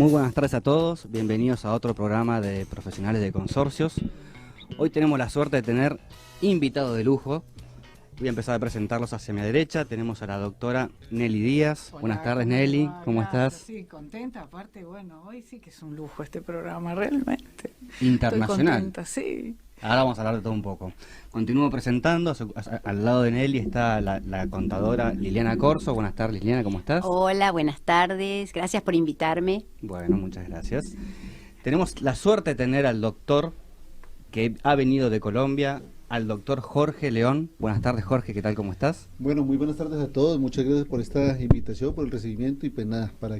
Muy buenas tardes a todos, bienvenidos a otro programa de profesionales de consorcios. Hoy tenemos la suerte de tener invitados de lujo. Voy a empezar a presentarlos hacia mi derecha. Tenemos a la doctora Nelly Díaz. Hola, buenas tardes, Nelly, ¿cómo estás? Sí, contenta, aparte, bueno, hoy sí que es un lujo este programa, realmente. Internacional. Estoy contenta, sí. Ahora vamos a hablar de todo un poco. Continúo presentando, al lado de Nelly está la contadora Liliana Corso. Buenas tardes, Liliana, ¿cómo estás? Hola, buenas tardes, gracias por invitarme. Bueno, muchas gracias. Tenemos la suerte de tener al doctor que ha venido de Colombia, al doctor Jorge León. Buenas tardes, Jorge, ¿qué tal, cómo estás? Bueno, muy buenas tardes a todos, muchas gracias por esta invitación, por el recibimiento y pues nada, para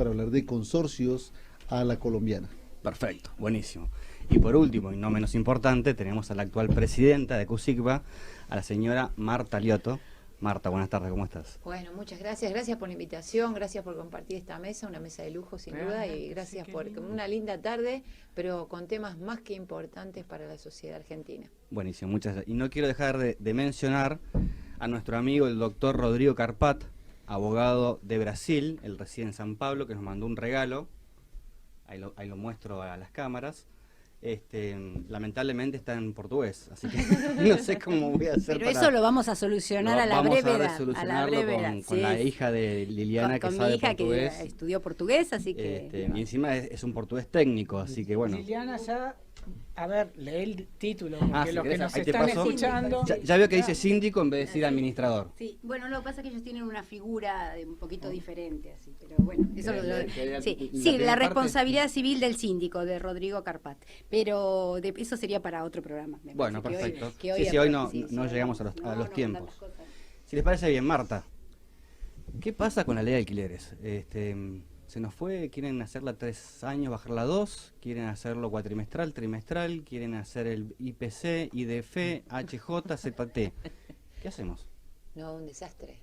hablar de consorcios a la colombiana. Perfecto, buenísimo. Y por último, y no menos importante, tenemos a la actual presidenta de CUSICBA, a la señora Marta Lioto. Marta, buenas tardes, ¿cómo estás? Bueno, muchas gracias por la invitación, gracias por compartir esta mesa, una mesa de lujo sin duda, y gracias por una linda tarde, pero con temas más que importantes para la sociedad argentina. Buenísimo, muchas gracias. Y no quiero dejar de mencionar a nuestro amigo el doctor Rodrigo Carpat, abogado de Brasil, él reside en San Pablo, que nos mandó un regalo, ahí lo muestro a las cámaras. Lamentablemente está en portugués, así que no sé cómo voy a hacer. Pero eso lo vamos a solucionar a la brevedad. A la brevedad, con la hija de Liliana que sabe portugués. Con mi hija que estudió portugués, así que... Y encima es un portugués técnico, así que bueno. Liliana ya, a ver, lee el título, porque sí, los que nos ahí te están pasó. escuchando... Ya veo que dice síndico en vez de decir administrador. Sí, bueno, lo que pasa es que ellos tienen una figura un poquito diferente, así, pero bueno, eso sí, la responsabilidad civil del síndico, de Rodrigo Carpat, pero eso sería para otro programa. Bueno, perfecto. Hoy no llegamos a los tiempos. Si les parece bien, Marta, ¿qué pasa con la ley de alquileres? Se nos fue, quieren hacerla 3 años, bajarla a 2, quieren hacerlo cuatrimestral, trimestral, quieren hacer el IPC, IDF, HJ, ZT. ¿Qué hacemos? No, un desastre.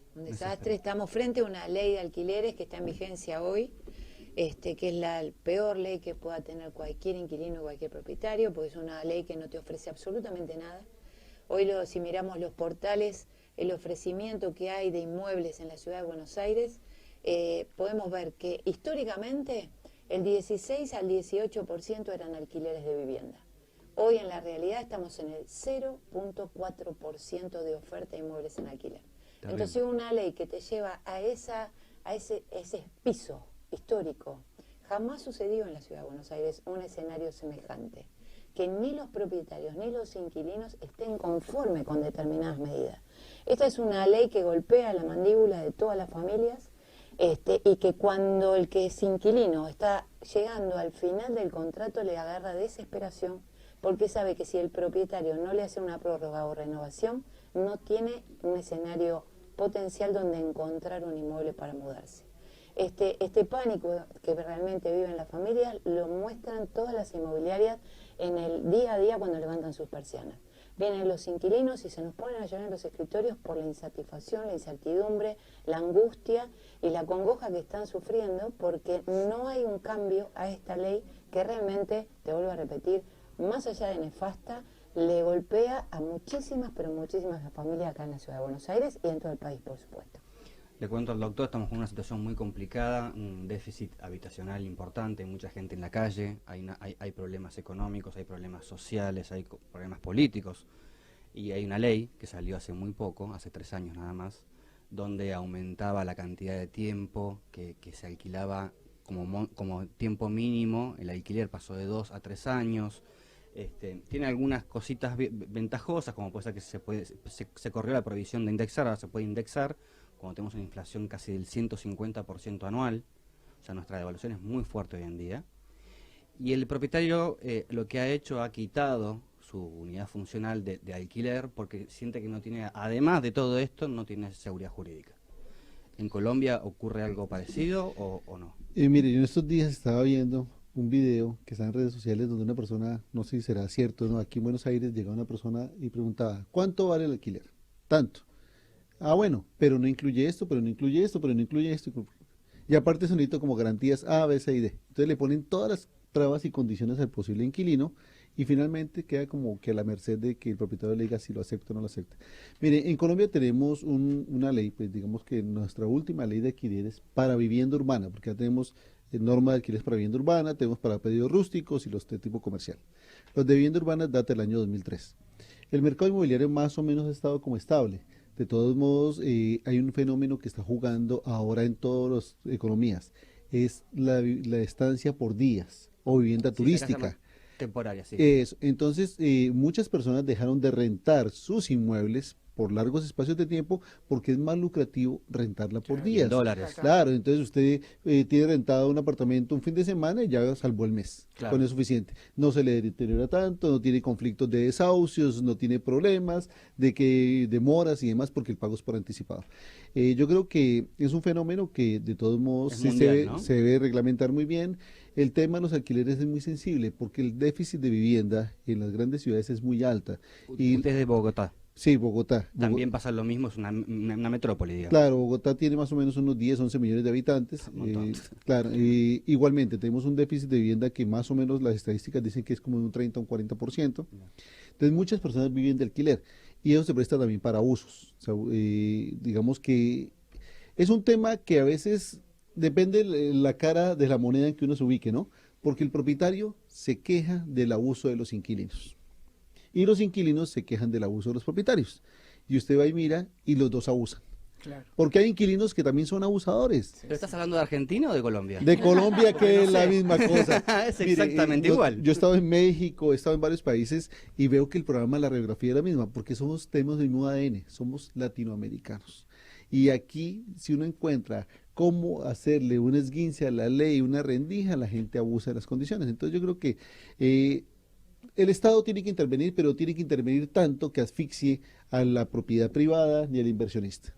Estamos frente a una ley de alquileres que está en vigencia hoy, que es la peor ley que pueda tener cualquier inquilino o cualquier propietario, porque es una ley que no te ofrece absolutamente nada. Hoy, si miramos los portales, el ofrecimiento que hay de inmuebles en la ciudad de Buenos Aires, podemos ver que históricamente el 16 al 18% eran alquileres de vivienda. Hoy en la realidad estamos en el 0.4% de oferta de inmuebles en alquiler. Entonces una ley que te lleva a ese piso histórico, jamás sucedió en la ciudad de Buenos Aires un escenario semejante, que ni los propietarios ni los inquilinos estén conformes con determinadas medidas. Esta es una ley que golpea la mandíbula de todas las familias, y que cuando el que es inquilino está llegando al final del contrato le agarra desesperación, porque sabe que si el propietario no le hace una prórroga o renovación, no tiene un escenario potencial donde encontrar un inmueble para mudarse. Este pánico que realmente viven las familias lo muestran todas las inmobiliarias en el día a día cuando levantan sus persianas. Vienen los inquilinos y se nos ponen a llorar en los escritorios por la insatisfacción, la incertidumbre, la angustia y la congoja que están sufriendo, porque no hay un cambio a esta ley que realmente, te vuelvo a repetir, más allá de nefasta, le golpea a muchísimas, pero muchísimas familias acá en la ciudad de Buenos Aires y en todo el país, por supuesto. Le cuento al doctor, estamos con una situación muy complicada, un déficit habitacional importante, mucha gente en la calle, hay problemas económicos, hay problemas sociales, hay problemas políticos, y hay una ley que salió hace muy poco, hace 3 años nada más, donde aumentaba la cantidad de tiempo que se alquilaba como tiempo mínimo. El alquiler pasó de 2 a 3 años. Tiene algunas cositas ventajosas, como puede ser que se corrió la prohibición de indexar, ahora se puede indexar, cuando tenemos una inflación casi del 150% anual, o sea, nuestra devaluación es muy fuerte hoy en día. Y el propietario lo que ha hecho, ha quitado su unidad funcional de alquiler porque siente que no tiene, además de todo esto, no tiene seguridad jurídica. ¿En Colombia ocurre algo parecido o no? Mire, yo en estos días estaba viendo un video que está en redes sociales donde una persona, no sé si será cierto, ¿no? Aquí en Buenos Aires llegaba una persona y preguntaba, ¿cuánto vale el alquiler? Tanto. Ah, bueno, pero no incluye esto, pero no incluye esto, pero no incluye esto. Y aparte sonito como garantías A, B, C y D. Entonces le ponen todas las trabas y condiciones al posible inquilino y finalmente queda como que a la merced de que el propietario le diga si lo acepta o no lo acepta. Mire, en Colombia tenemos una ley, pues digamos que nuestra última ley de alquileres para vivienda urbana, porque ya tenemos norma de alquileres para vivienda urbana, tenemos para pedidos rústicos y los de tipo comercial. Los de vivienda urbana data del año 2003. El mercado inmobiliario más o menos ha estado como estable. De todos modos, hay un fenómeno que está jugando ahora en todas las economías, es la estancia por días o vivienda turística. Temporaria, sí. Entonces, muchas personas dejaron de rentar sus inmuebles por largos espacios de tiempo porque es más lucrativo rentarla por días. En dólares. Claro, entonces usted tiene rentado un apartamento un fin de semana y ya salvó el mes. Claro. Con eso es suficiente. No se le deteriora tanto, no tiene conflictos de desahucios, no tiene problemas de que demoras y demás porque el pago es por anticipado. Yo creo que es un fenómeno que de todos modos Es sí mundial, ¿no? se debe reglamentar muy bien. El tema de los alquileres es muy sensible porque el déficit de vivienda en las grandes ciudades es muy alta. Y Usted es de Bogotá. sí, Bogotá. También pasa lo mismo, es una metrópoli, digamos. Claro, Bogotá tiene más o menos unos 10, 11 millones de habitantes. Un montón. Claro, igualmente tenemos un déficit de vivienda que más o menos las estadísticas dicen que es como de un 30 o un 40%. Entonces muchas personas viven de alquiler y eso se presta también para abusos. O sea, digamos que es un tema que a veces depende la cara de la moneda en que uno se ubique, ¿no? Porque el propietario se queja del abuso de los inquilinos. Y los inquilinos se quejan del abuso de los propietarios. Y usted va y mira y los dos abusan. Claro. Porque hay inquilinos que también son abusadores. ¿Pero estás hablando de Argentina o de Colombia? De Colombia, que es la misma cosa. Es Mire, exactamente igual. Yo he estado en México, he estado en varios países y veo que el programa, la radiografía es la misma, porque tenemos el mismo ADN, somos latinoamericanos. Y aquí, si uno encuentra cómo hacerle un esguince a la ley, una rendija, la gente abusa de las condiciones. Entonces yo creo que el Estado tiene que intervenir, pero tiene que intervenir tanto que asfixie a la propiedad privada ni al inversionista.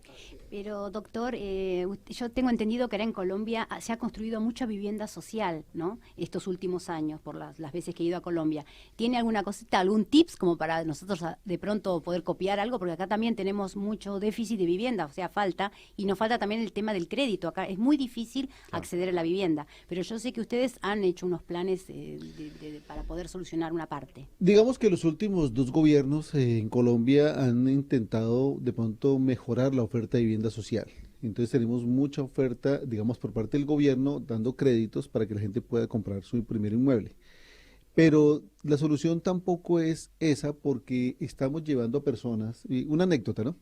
Pero, doctor, yo tengo entendido que ahora en Colombia se ha construido mucha vivienda social, ¿no? Estos últimos años, por las veces que he ido a Colombia. ¿Tiene alguna cosita, algún tips como para nosotros de pronto poder copiar algo? Porque acá también tenemos mucho déficit de vivienda, o sea, falta, y nos falta también el tema del crédito. Acá es muy difícil acceder a la vivienda, pero yo sé que ustedes han hecho unos planes para poder solucionar una parte. Digamos que los últimos dos gobiernos en Colombia han intentado de pronto mejorar la oferta de vivienda social. Entonces tenemos mucha oferta, digamos, por parte del gobierno, dando créditos para que la gente pueda comprar su primer inmueble. Pero la solución tampoco es esa porque estamos llevando a personas, y una anécdota, ¿no?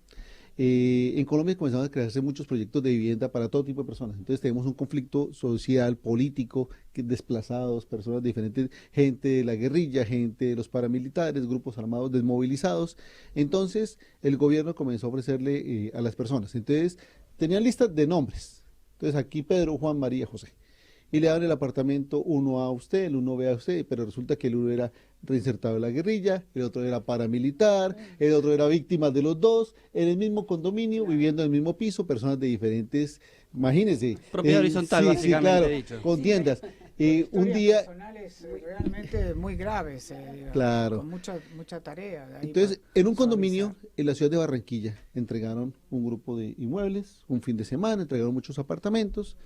En Colombia comenzaron a crearse muchos proyectos de vivienda para todo tipo de personas. Entonces tenemos un conflicto social, político, desplazados, personas diferentes, gente de la guerrilla, gente de los paramilitares, grupos armados desmovilizados. Entonces el gobierno comenzó a ofrecerle a las personas. Entonces tenían listas de nombres. Entonces aquí Pedro, Juan, María, José. Y le daban el apartamento uno a usted, el uno B a usted, pero resulta que el uno era reinsertado en la guerrilla, el otro era paramilitar, el otro era víctima de los dos, en el mismo condominio, viviendo en el mismo piso, personas de diferentes, imagínense. Propiedad horizontal, sí, básicamente claro, dicho. con tiendas. Un Historias día... personales realmente muy graves, Claro. con mucha tarea. De ahí Entonces, para en un condominio suavizar. en la ciudad de Barranquilla entregaron un grupo de inmuebles, un fin de semana, entregaron muchos apartamentos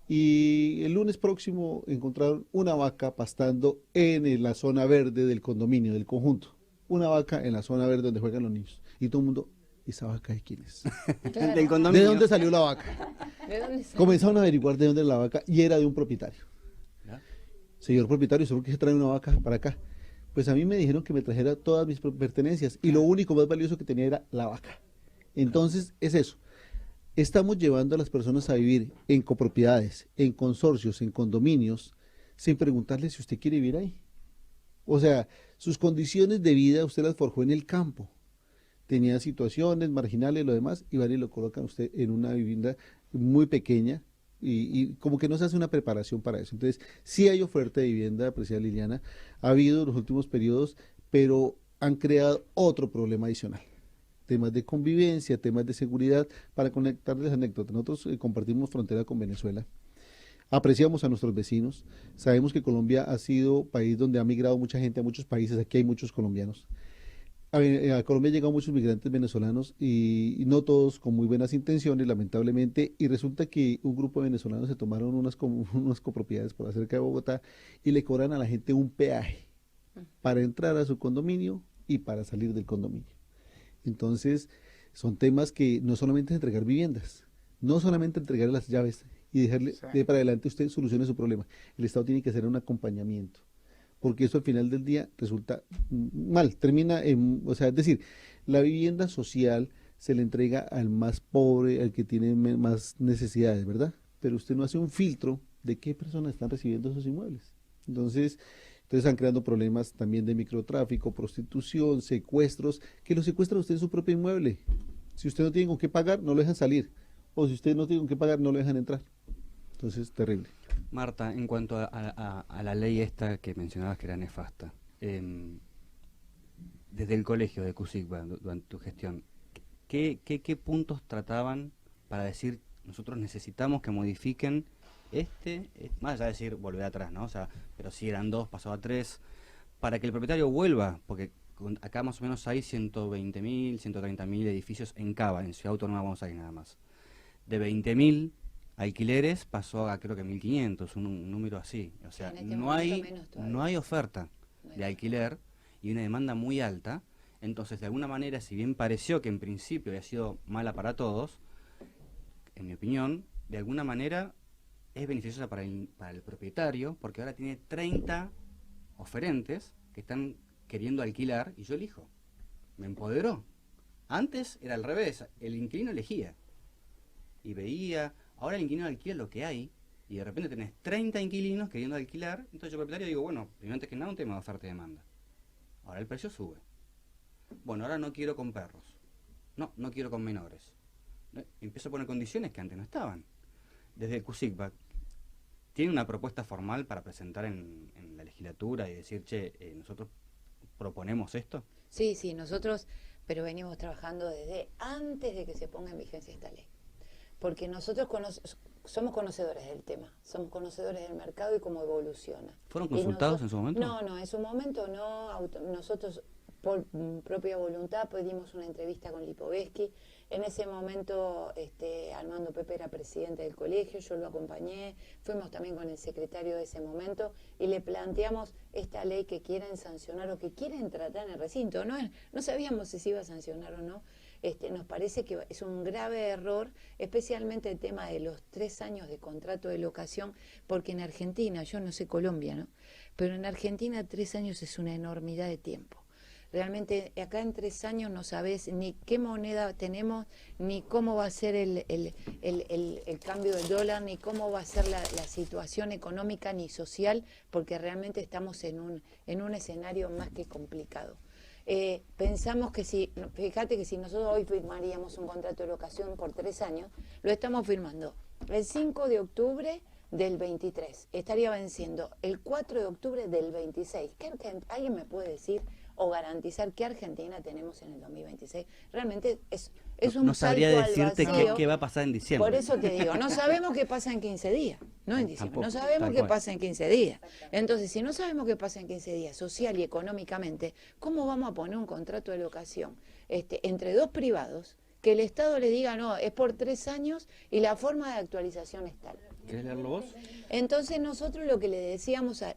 y el lunes próximo encontraron una vaca pastando en la zona verde del condominio, del conjunto. Una vaca en la zona verde donde juegan los niños. Y todo el mundo, ¿esa vaca de quién es? Claro. Del condominio. ¿De dónde salió la vaca? ¿De dónde sale? Comenzaron a averiguar de dónde era la vaca y era de un propietario. ¿Ya? Señor propietario, ¿seguro que se trae una vaca para acá? Pues a mí me dijeron que me trajera todas mis pertenencias y lo único más valioso que tenía era la vaca. Entonces, es eso. Estamos llevando a las personas a vivir en copropiedades, en consorcios, en condominios, sin preguntarle si usted quiere vivir ahí. O sea, sus condiciones de vida usted las forjó en el campo. Tenía situaciones marginales, lo demás, y van y lo colocan usted en una vivienda muy pequeña y como que no se hace una preparación para eso. Entonces, sí hay oferta de vivienda, apreciada Liliana, ha habido en los últimos periodos, pero han creado otro problema adicional. Temas de convivencia, temas de seguridad, para conectarles anécdotas. Nosotros compartimos frontera con Venezuela, apreciamos a nuestros vecinos, sabemos que Colombia ha sido país donde ha migrado mucha gente a muchos países, aquí hay muchos colombianos. A Colombia han llegado muchos migrantes venezolanos y no todos con muy buenas intenciones, lamentablemente, y resulta que un grupo de venezolanos se tomaron unas copropiedades por cerca de Bogotá y le cobran a la gente un peaje para entrar a su condominio y para salir del condominio. Entonces, son temas que no solamente es entregar viviendas, no solamente entregar las llaves y dejarle Sí. de para adelante usted solucione su problema. El Estado tiene que hacer un acompañamiento, porque eso al final del día resulta mal, termina en, o sea, es decir, la vivienda social se le entrega al más pobre, al que tiene más necesidades, ¿verdad? Pero usted no hace un filtro de qué personas están recibiendo esos inmuebles. Entonces están creando problemas también de microtráfico, prostitución, secuestros, que lo secuestran usted en su propio inmueble. Si usted no tiene con qué pagar, no lo dejan salir. O si usted no tiene con qué pagar, no lo dejan entrar. Entonces, terrible. Marta, en cuanto a la ley esta que mencionabas que era nefasta, desde el colegio de CUSICBA, durante tu gestión, ¿qué puntos trataban para decir nosotros necesitamos que modifiquen más allá de decir volver atrás, ¿no? O sea, pero si eran 2, pasó a 3, para que el propietario vuelva, porque acá más o menos hay 120.000, 130.000 edificios en Cava, en Ciudad Autónoma de Buenos Aires nada más. De 20.000 alquileres pasó a creo que 1.500, un número así. O sea, En este no momento hay, menos todavía. no hay oferta No hay de alquiler y una demanda muy alta. Entonces, de alguna manera, si bien pareció que en principio había sido mala para todos, en mi opinión, de alguna manera es beneficiosa para el propietario, porque ahora tiene 30 oferentes que están queriendo alquilar y yo elijo. Me empoderó. Antes era al revés, el inquilino elegía y veía. Ahora el inquilino alquila lo que hay y de repente tenés 30 inquilinos queriendo alquilar. Entonces yo propietario digo, bueno, primero antes que nada un tema de oferta y demanda. Ahora el precio sube. Bueno, ahora no quiero con perros. No quiero con menores. Empiezo a poner condiciones que antes no estaban. Desde el CUSICBA, ¿tiene una propuesta formal para presentar en la legislatura y decir, che, nosotros proponemos esto? Sí, nosotros, pero venimos trabajando desde antes de que se ponga en vigencia esta ley. Porque nosotros somos conocedores del tema, somos conocedores del mercado y cómo evoluciona. ¿Fueron consultados en su momento? No, en su momento no. Nosotros, por propia voluntad, pedimos una entrevista con Lipovetsky. En ese momento, Armando Pepe era presidente del colegio, yo lo acompañé, fuimos también con el secretario de ese momento y le planteamos esta ley que quieren sancionar o que quieren tratar en el recinto. No sabíamos si se iba a sancionar o no. Nos parece que es un grave error, especialmente el tema de los 3 años de contrato de locación, porque en Argentina, yo no sé Colombia, ¿no? Pero en Argentina 3 años es una enormidad de tiempo. Realmente acá en 3 años no sabes ni qué moneda tenemos, ni cómo va a ser el cambio del dólar, ni cómo va a ser la situación económica ni social, porque realmente estamos en un escenario más que complicado. Pensamos que fíjate que si nosotros hoy firmaríamos un contrato de locación por 3 años, lo estamos firmando el 5 de octubre del 23, estaría venciendo el 4 de octubre del 26. ¿Alguien me puede decir o garantizar qué Argentina tenemos en el 2026? Realmente es un No sabría salto al decirte vacío. qué va a pasar en diciembre. Por eso te digo, no sabemos qué pasa en 15 días, no en diciembre, Tampoco, no sabemos tal qué cual. pasa en 15 días. Entonces, si no sabemos qué pasa en 15 días, social y económicamente, ¿cómo vamos a poner un contrato de locación entre 2 privados que el Estado le diga, no, es por 3 años y la forma de actualización es tal? ¿Querés leerlo vos? Entonces nosotros lo que le decíamos a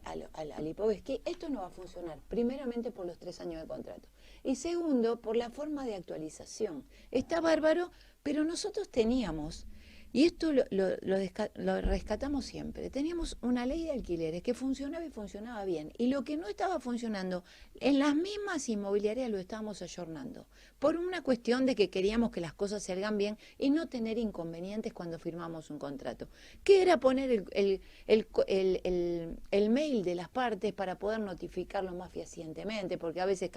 Lipovetsky, esto no va a funcionar, primeramente por los 3 años de contrato, y segundo, por la forma de actualización. Está bárbaro, pero nosotros teníamos, y esto lo rescatamos siempre, teníamos una ley de alquileres que funcionaba y funcionaba bien, y lo que no estaba funcionando, en las mismas inmobiliarias lo estábamos ayornando, por una cuestión de que queríamos que las cosas se hagan bien y no tener inconvenientes cuando firmamos un contrato, que era poner el mail de las partes para poder notificarlo más fehacientemente, porque a veces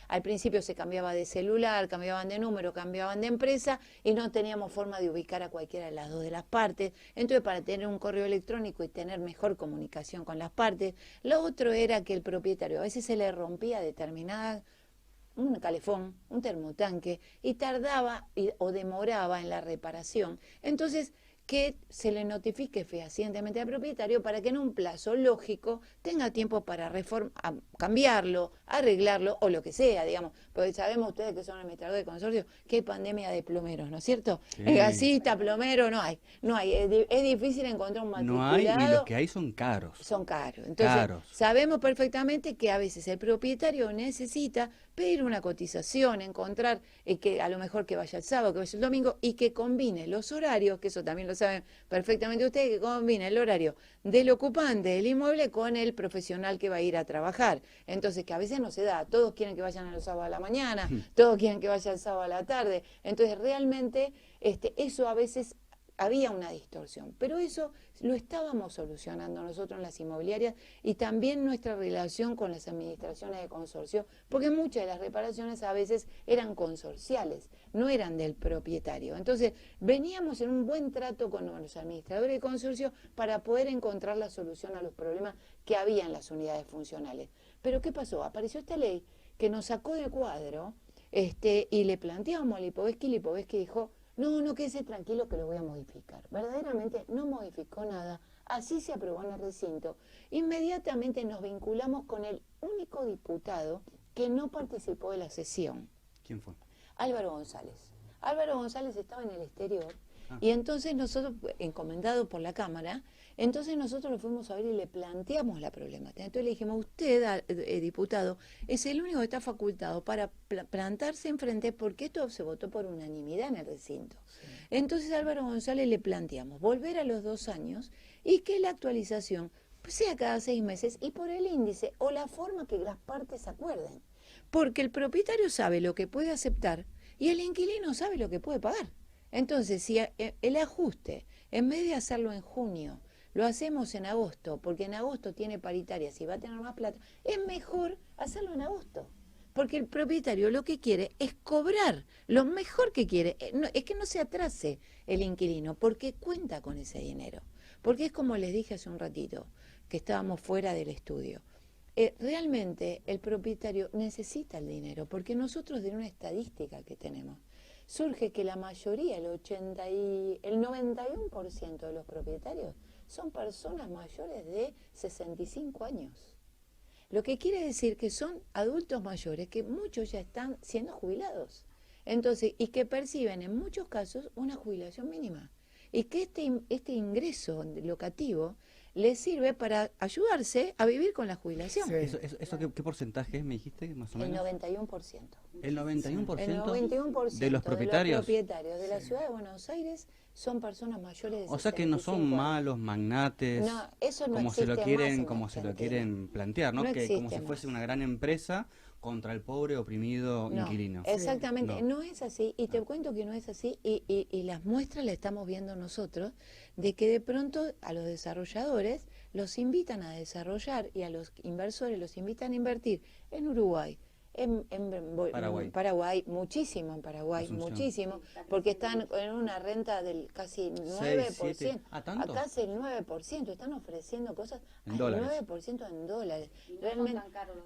al principio se cambiaba de celular, cambiaban de número, cambiaban de empresa y no teníamos forma de ubicar a cualquiera de las 2 de las partes. Entonces, para tener un correo electrónico y tener mejor comunicación con las partes, lo otro era que el propietario a veces se le rompía un calefón, un termotanque, y tardaba o demoraba en la reparación. Entonces, que se le notifique fehacientemente al propietario para que en un plazo lógico tenga tiempo para cambiarlo, arreglarlo o lo que sea, digamos, porque sabemos ustedes que son administradores de consorcio que hay pandemia de plomeros, ¿no es cierto? Sí. Gasista, plomero, no hay, es difícil encontrar un No matriculado. hay, y los que hay son caros. Son caros. Entonces, sabemos perfectamente que a veces el propietario necesita pedir una cotización, encontrar que a lo mejor que vaya el sábado, que vaya el domingo, y que combine los horarios, que eso también lo saben perfectamente ustedes, que combine el horario del ocupante del inmueble con el profesional que va a ir a trabajar. Entonces, que a veces no se da. Todos quieren que vayan los sábados a la mañana, todos quieren que vaya el sábado a la tarde. Entonces, realmente, eso a veces había una distorsión, pero eso lo estábamos solucionando nosotros en las inmobiliarias y también nuestra relación con las administraciones de consorcio, porque muchas de las reparaciones a veces eran consorciales, no eran del propietario. Entonces veníamos en un buen trato con los administradores de consorcio para poder encontrar la solución a los problemas que había en las unidades funcionales. Pero ¿qué pasó? Apareció esta ley que nos sacó de cuadro y le planteamos a Lipovetsky, y Lipovetsky dijo: no, quédese tranquilo que lo voy a modificar. Verdaderamente no modificó nada, así se aprobó en el recinto. Inmediatamente nos vinculamos con el único diputado que no participó de la sesión. ¿Quién fue? Álvaro González. Álvaro González estaba en el exterior y entonces nosotros, encomendado por la Cámara, entonces nosotros lo fuimos a ver y le planteamos la problemática. Entonces le dijimos: usted, diputado, es el único que está facultado para plantarse enfrente, porque esto se votó por unanimidad en el recinto. Sí. Entonces a Álvaro González le planteamos volver a los 2 años y que la actualización sea cada 6 meses y por el índice o la forma que las partes acuerden. Porque el propietario sabe lo que puede aceptar y el inquilino sabe lo que puede pagar. Entonces, si el ajuste, en vez de hacerlo en junio, lo hacemos en agosto, porque en agosto tiene paritarias y va a tener más plata, es mejor hacerlo en agosto. Porque el propietario lo que quiere es cobrar lo mejor que quiere. Es que no se atrase el inquilino, porque cuenta con ese dinero. Porque es como les dije hace un ratito, que estábamos fuera del estudio. Realmente el propietario necesita el dinero, porque nosotros, de una estadística que tenemos, surge que la mayoría, el 91% de los propietarios son personas mayores de 65 años. Lo que quiere decir que son adultos mayores, que muchos ya están siendo jubilados. Entonces, y que perciben en muchos casos una jubilación mínima. Y que este ingreso locativo les sirve para ayudarse a vivir con la jubilación. Sí. ¿Eso qué porcentaje es, me dijiste, más o menos? El 91%. ¿El 91%? El 91% de los propietarios de la ciudad de Buenos Aires son personas mayores de 65 años. O sea que no son malos magnates, no, eso no como se lo quieren plantear, ¿no? No que como si fuese más. una gran empresa contra el pobre oprimido inquilino. Exactamente, no es así, y te cuento que no es así, y las muestras las estamos viendo nosotros, de que de pronto a los desarrolladores los invitan a desarrollar y a los inversores los invitan a invertir en Uruguay, en Paraguay, muchísimo en Paraguay, Asunción. Muchísimo, porque están en una renta del casi 9%. 6, 7. ¿Tanto? Acá es el 9%, están ofreciendo cosas en al dólares. 9% en dólares. Realmente,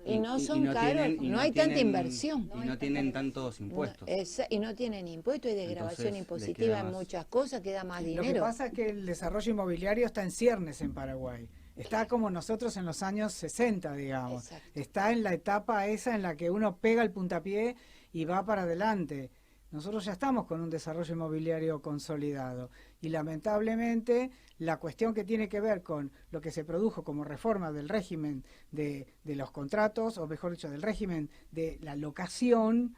Y no son caros, no hay tanta inversión. Y no tienen tantos impuestos. Y no tienen impuestos y desgravación Entonces, impositiva en más. muchas cosas, queda más dinero. Lo que pasa es que el desarrollo inmobiliario está en ciernes en Paraguay. Está como nosotros en los años 60, digamos. Exacto. Está en la etapa esa en la que uno pega el puntapié y va para adelante. Nosotros ya estamos con un desarrollo inmobiliario consolidado y lamentablemente la cuestión que tiene que ver con lo que se produjo como reforma del régimen de los contratos, o mejor dicho, del régimen de la locación,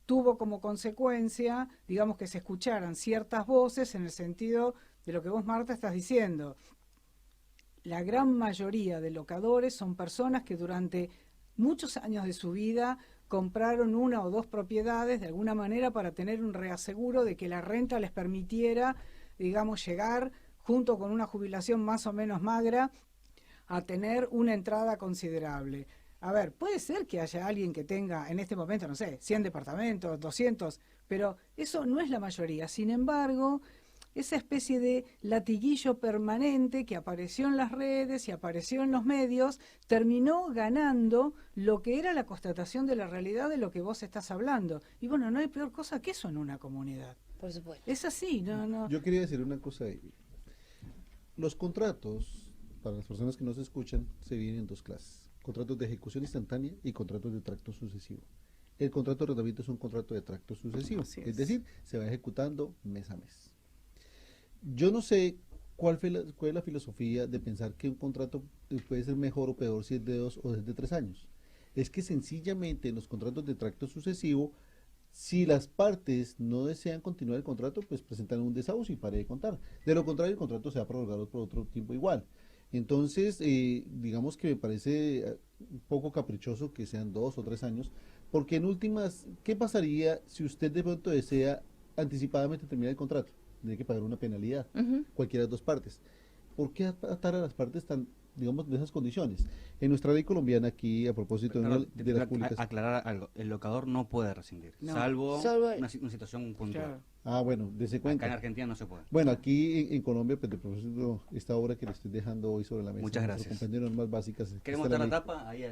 tuvo como consecuencia, digamos, que se escucharan ciertas voces en el sentido de lo que vos, Marta, estás diciendo. La gran mayoría de locadores son personas que durante muchos años de su vida compraron 1 o 2 propiedades de alguna manera para tener un reaseguro de que la renta les permitiera, digamos, llegar junto con una jubilación más o menos magra a tener una entrada considerable. A ver, puede ser que haya alguien que tenga en este momento, no sé, 100 departamentos, 200, pero eso no es la mayoría. Sin embargo, esa especie de latiguillo permanente que apareció en las redes y apareció en los medios, terminó ganando lo que era la constatación de la realidad de lo que vos estás hablando. Y bueno, no hay peor cosa que eso en una comunidad. Por supuesto. Es así, no. Yo quería decir una cosa ahí. Los contratos, para las personas que nos escuchan, se dividen en 2 clases. contratos de ejecución instantánea y contratos de tracto sucesivo. El contrato de arrendamiento es un contrato de tracto sucesivo, es decir, se va ejecutando mes a mes. Yo no sé cuál es la filosofía de pensar que un contrato puede ser mejor o peor si es de 2 o es de 3 años. Es que sencillamente en los contratos de tracto sucesivo, si las partes no desean continuar el contrato, pues presentan un desahucio y pare de contar. De lo contrario, el contrato se va a prorrogar por otro tiempo igual. Entonces, digamos que me parece un poco caprichoso que sean 2 o 3 años, porque en últimas, ¿qué pasaría si usted de pronto desea anticipadamente terminar el contrato? Tiene que pagar una penalidad, cualquiera de las dos partes. ¿Por qué atar a las partes tan, digamos, de esas condiciones? En nuestra ley colombiana aquí, a propósito de las publicaciones... Aclarar algo, el locador no puede rescindir, salvo una situación puntual. Claro. Ah, bueno, dese cuenta. Acá en Argentina no se puede. Bueno, aquí en Colombia, pues de propósito, esta obra que le estoy dejando hoy sobre la mesa. Muchas gracias. Compendio de normas básicas. ¿Queremos dar la tapa? Ahí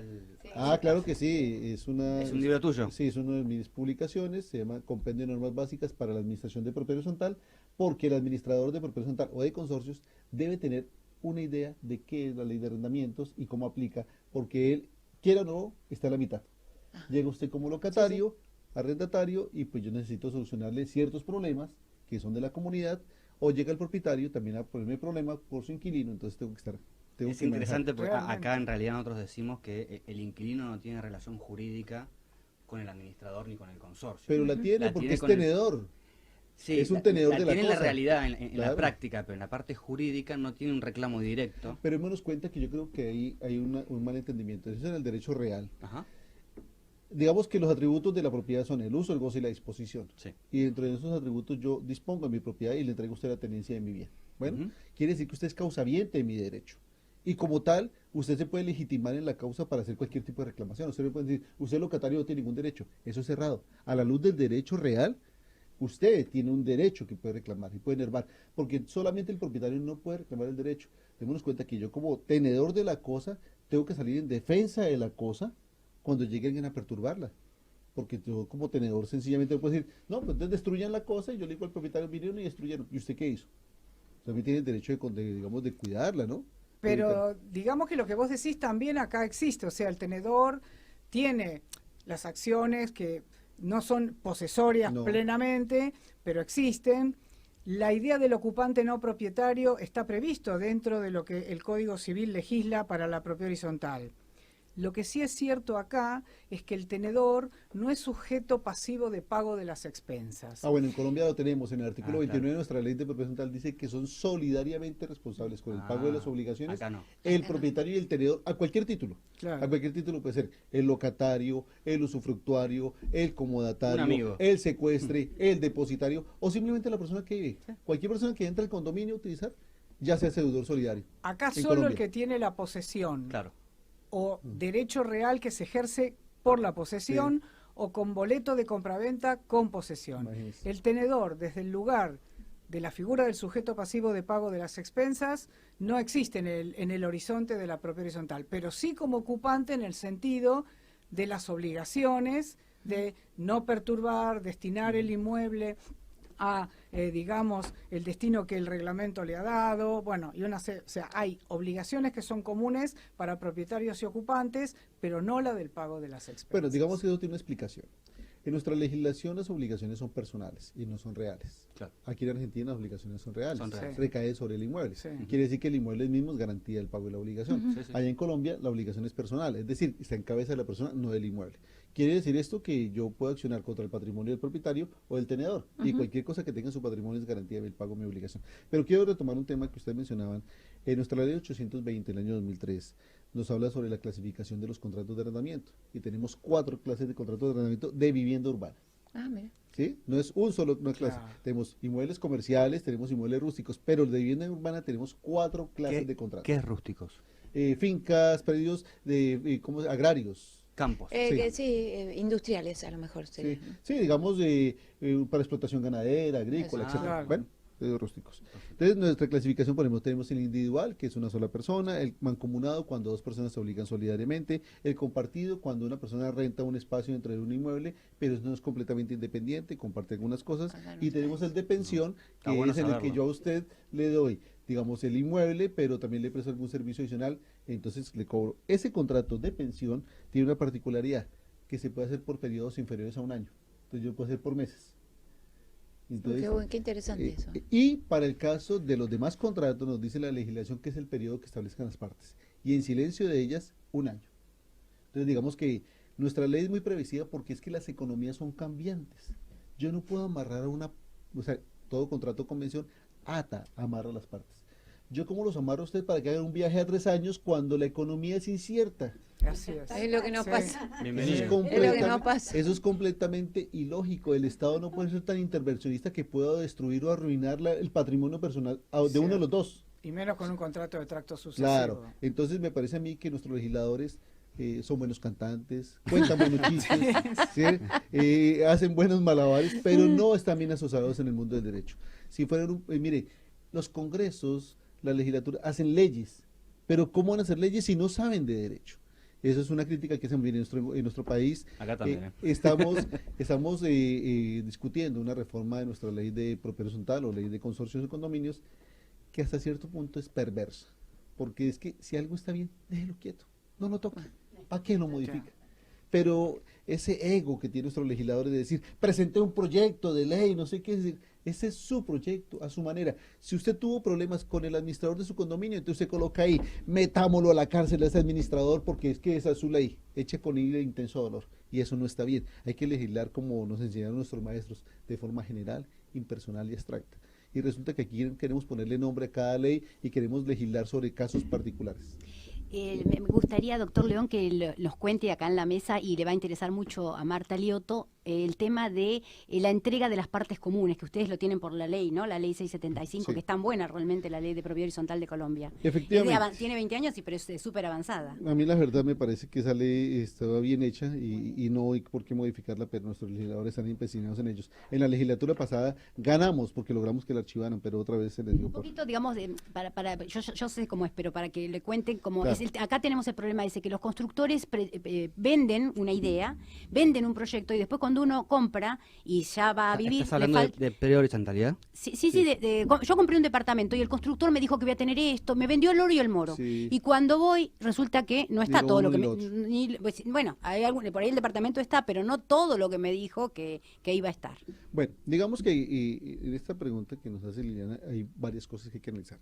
Ah, claro que sí, es un libro tuyo. Sí, es una de mis publicaciones, se llama Compendio de normas básicas para la administración de propiedad horizontal, porque el administrador de propiedad horizontal o de consorcios debe tener una idea de qué es la ley de arrendamientos y cómo aplica, porque él, quiera o no, está a la mitad. Llega usted como locatario, arrendatario, y pues yo necesito solucionarle ciertos problemas que son de la comunidad, o llega el propietario también a ponerme problema por su inquilino, entonces tengo que estar... Es interesante porque acá en realidad nosotros decimos que el inquilino no tiene relación jurídica con el administrador ni con el consorcio. Pero la tiene porque es tenedor. Sí, es un tenedor de la tiene cosa. En la realidad, en Claro. la práctica, pero en la parte jurídica no tiene un reclamo directo. Pero démonos cuenta que yo creo que ahí hay un malentendimiento. Eso es en el derecho real. Ajá. Digamos que los atributos de la propiedad son el uso, el goce y la disposición. Sí. Y dentro de esos atributos yo dispongo de mi propiedad y le entrego a usted la tenencia de mi bien. Bueno, quiere decir que usted es causaviente de mi derecho. Y como tal, usted se puede legitimar en la causa para hacer cualquier tipo de reclamación. Usted me puede decir, usted locatario no tiene ningún derecho. Eso es errado. A la luz del derecho real, usted tiene un derecho que puede reclamar y puede enervar. Porque solamente el propietario no puede reclamar el derecho. Démonos cuenta que yo como tenedor de la cosa, tengo que salir en defensa de la cosa cuando lleguen a perturbarla. Porque yo como tenedor sencillamente puedo decir, no, pues entonces destruyan la cosa y yo le digo al propietario, vinieron y destruyeron. ¿Y usted qué hizo? También tiene el derecho digamos, de cuidarla, ¿no? Pero digamos que lo que vos decís también acá existe, o sea, el tenedor tiene las acciones que no son posesorias plenamente, pero existen. La idea del ocupante no propietario está previsto dentro de lo que el Código Civil legisla para la propiedad horizontal. Lo que sí es cierto acá es que el tenedor no es sujeto pasivo de pago de las expensas. Ah, bueno, en Colombia lo tenemos. En el artículo 29 claro. de nuestra ley de propiedad horizontal dice que son solidariamente responsables con el pago de las obligaciones. Acá no. El propietario y el tenedor, a cualquier título. Claro. A cualquier título puede ser el locatario, el usufructuario, el comodatario, Un amigo. el secuestre, el depositario, o simplemente la persona que vive. Cualquier persona que entra al condominio a utilizar, ya sea deudor solidario. Acá en solo Colombia. el que tiene la posesión Claro. o derecho real que se ejerce por la posesión o con boleto de compraventa con posesión. Imagínese. El tenedor, desde el lugar de la figura del sujeto pasivo de pago de las expensas, no existe en el horizonte de la propiedad horizontal, pero sí como ocupante en el sentido de las obligaciones de no perturbar, destinar el inmueble a, digamos, el destino que el reglamento le ha dado, bueno, y o sea, hay obligaciones que son comunes para propietarios y ocupantes, pero no la del pago de las expensas. Bueno, digamos que eso tiene una explicación. En nuestra legislación las obligaciones son personales y no son reales. Claro. Aquí en Argentina las obligaciones son reales. Son reales. Recae sobre el inmueble. Sí. Quiere decir que el inmueble mismo es garantía del pago de la obligación. Sí, sí. Allá en Colombia la obligación es personal, es decir, está en cabeza de la persona, no del inmueble. Quiere decir esto que yo puedo accionar contra el patrimonio del propietario o del tenedor. Y cualquier cosa que tenga en su patrimonio es garantía del pago de mi obligación. Pero quiero retomar un tema que ustedes mencionaban. En nuestra ley 820 del año 2003 nos habla sobre la clasificación de los contratos de arrendamiento. Y tenemos 4 clases de contratos de arrendamiento de vivienda urbana. Ah, mira. ¿Sí? No es una clase. Claro. Tenemos inmuebles comerciales, tenemos inmuebles rústicos, pero de vivienda urbana tenemos 4 clases de contratos. ¿Qué es rústicos? Fincas, predios agrarios. Campos. Industriales a lo mejor sería. Sí, sí, digamos para explotación ganadera, agrícola, Eso. etcétera. Claro. Bueno, rústicos. Entonces, nuestra clasificación, por ejemplo, tenemos el individual, que es una sola persona, el mancomunado, cuando 2 personas se obligan solidariamente, el compartido, cuando una persona renta un espacio dentro de un inmueble, pero no es completamente independiente, comparte algunas cosas, Acá no y se tenemos hace. el de pensión, Está que bueno es en el que saberlo. yo a usted le doy digamos, el inmueble, pero también le presto algún servicio adicional, entonces le cobro. Ese contrato de pensión tiene una particularidad, que se puede hacer por periodos inferiores a un año. Entonces yo puedo hacer por meses. Entonces, Qué interesante eso. y para el caso de los demás contratos, nos dice la legislación que es el periodo que establezcan las partes. Y en silencio de ellas, un año. Entonces digamos que nuestra ley es muy previsiva porque es que las economías son cambiantes. Yo no puedo amarrar a una, o sea, todo contrato de convención amarra las partes. Yo cómo los amarro a usted para que hagan un viaje a 3 años cuando la economía es incierta. Así es. Es lo que nos pasa. Bienvenido. Es lo que nos pasa. Eso es completamente ilógico. El Estado no puede ser tan intervencionista que pueda destruir o arruinar el patrimonio personal de uno de los dos. Y menos con un contrato de tracto sucesivo. Claro, entonces me parece a mí que nuestros legisladores son buenos cantantes, cuentan buenos chistes, ¿sí? Hacen buenos malabares, pero no están bien asociados en el mundo del derecho. Si fueran, mire, los congresos, la legislatura, hacen leyes, pero ¿cómo van a hacer leyes si no saben de derecho? Eso es una crítica que hacen bien en nuestro país. Acá también. Estamos discutiendo una reforma de nuestra ley de propiedad horizontal o ley de consorcios de condominios, que hasta cierto punto es perversa, porque es que si algo está bien, déjelo quieto, no lo toca, ¿para qué lo modifica? Pero ese ego que tienen nuestros legisladores de decir, presenté un proyecto de ley, no sé qué, es decir, ese es su proyecto, a su manera. Si usted tuvo problemas con el administrador de su condominio, entonces usted coloca ahí, metámoslo a la cárcel a ese administrador porque es que esa es su ley, eche con él intenso dolor, y eso no está bien. Hay que legislar como nos enseñaron nuestros maestros, de forma general, impersonal y abstracta. Y resulta que aquí queremos ponerle nombre a cada ley y queremos legislar sobre casos particulares. Me gustaría, doctor León, que nos cuente acá en la mesa, y le va a interesar mucho a Marta Liotto, el tema de la entrega de las partes comunes, que ustedes lo tienen por la ley, ¿no? La ley 675, Sí. que es tan buena realmente, la ley de propiedad horizontal de Colombia. Efectivamente. Tiene 20 años, pero es súper avanzada. A mí la verdad me parece que esa ley estaba bien hecha y no hay por qué modificarla, pero nuestros legisladores están empecinados en ellos. En la legislatura pasada ganamos porque logramos que la archivaran, pero otra vez se les dio Un por... poquito, digamos, yo sé cómo es, pero para que le cuenten cómo Claro. es. Acá tenemos el problema ese, que los constructores venden una idea, venden un proyecto, y después cuando uno compra y ya va a vivir... ¿Estás hablando de periodo de horizontalidad? Sí, yo compré un departamento y el constructor me dijo que voy a tener esto, me vendió el oro y el moro. Sí. Y cuando voy, resulta que no está Ni lo todo uno lo que ni me... lo otro. pues, bueno, por ahí el departamento está, pero no todo lo que me dijo que iba a estar. Bueno, digamos que en esta pregunta que nos hace Liliana hay varias cosas que hay que analizar.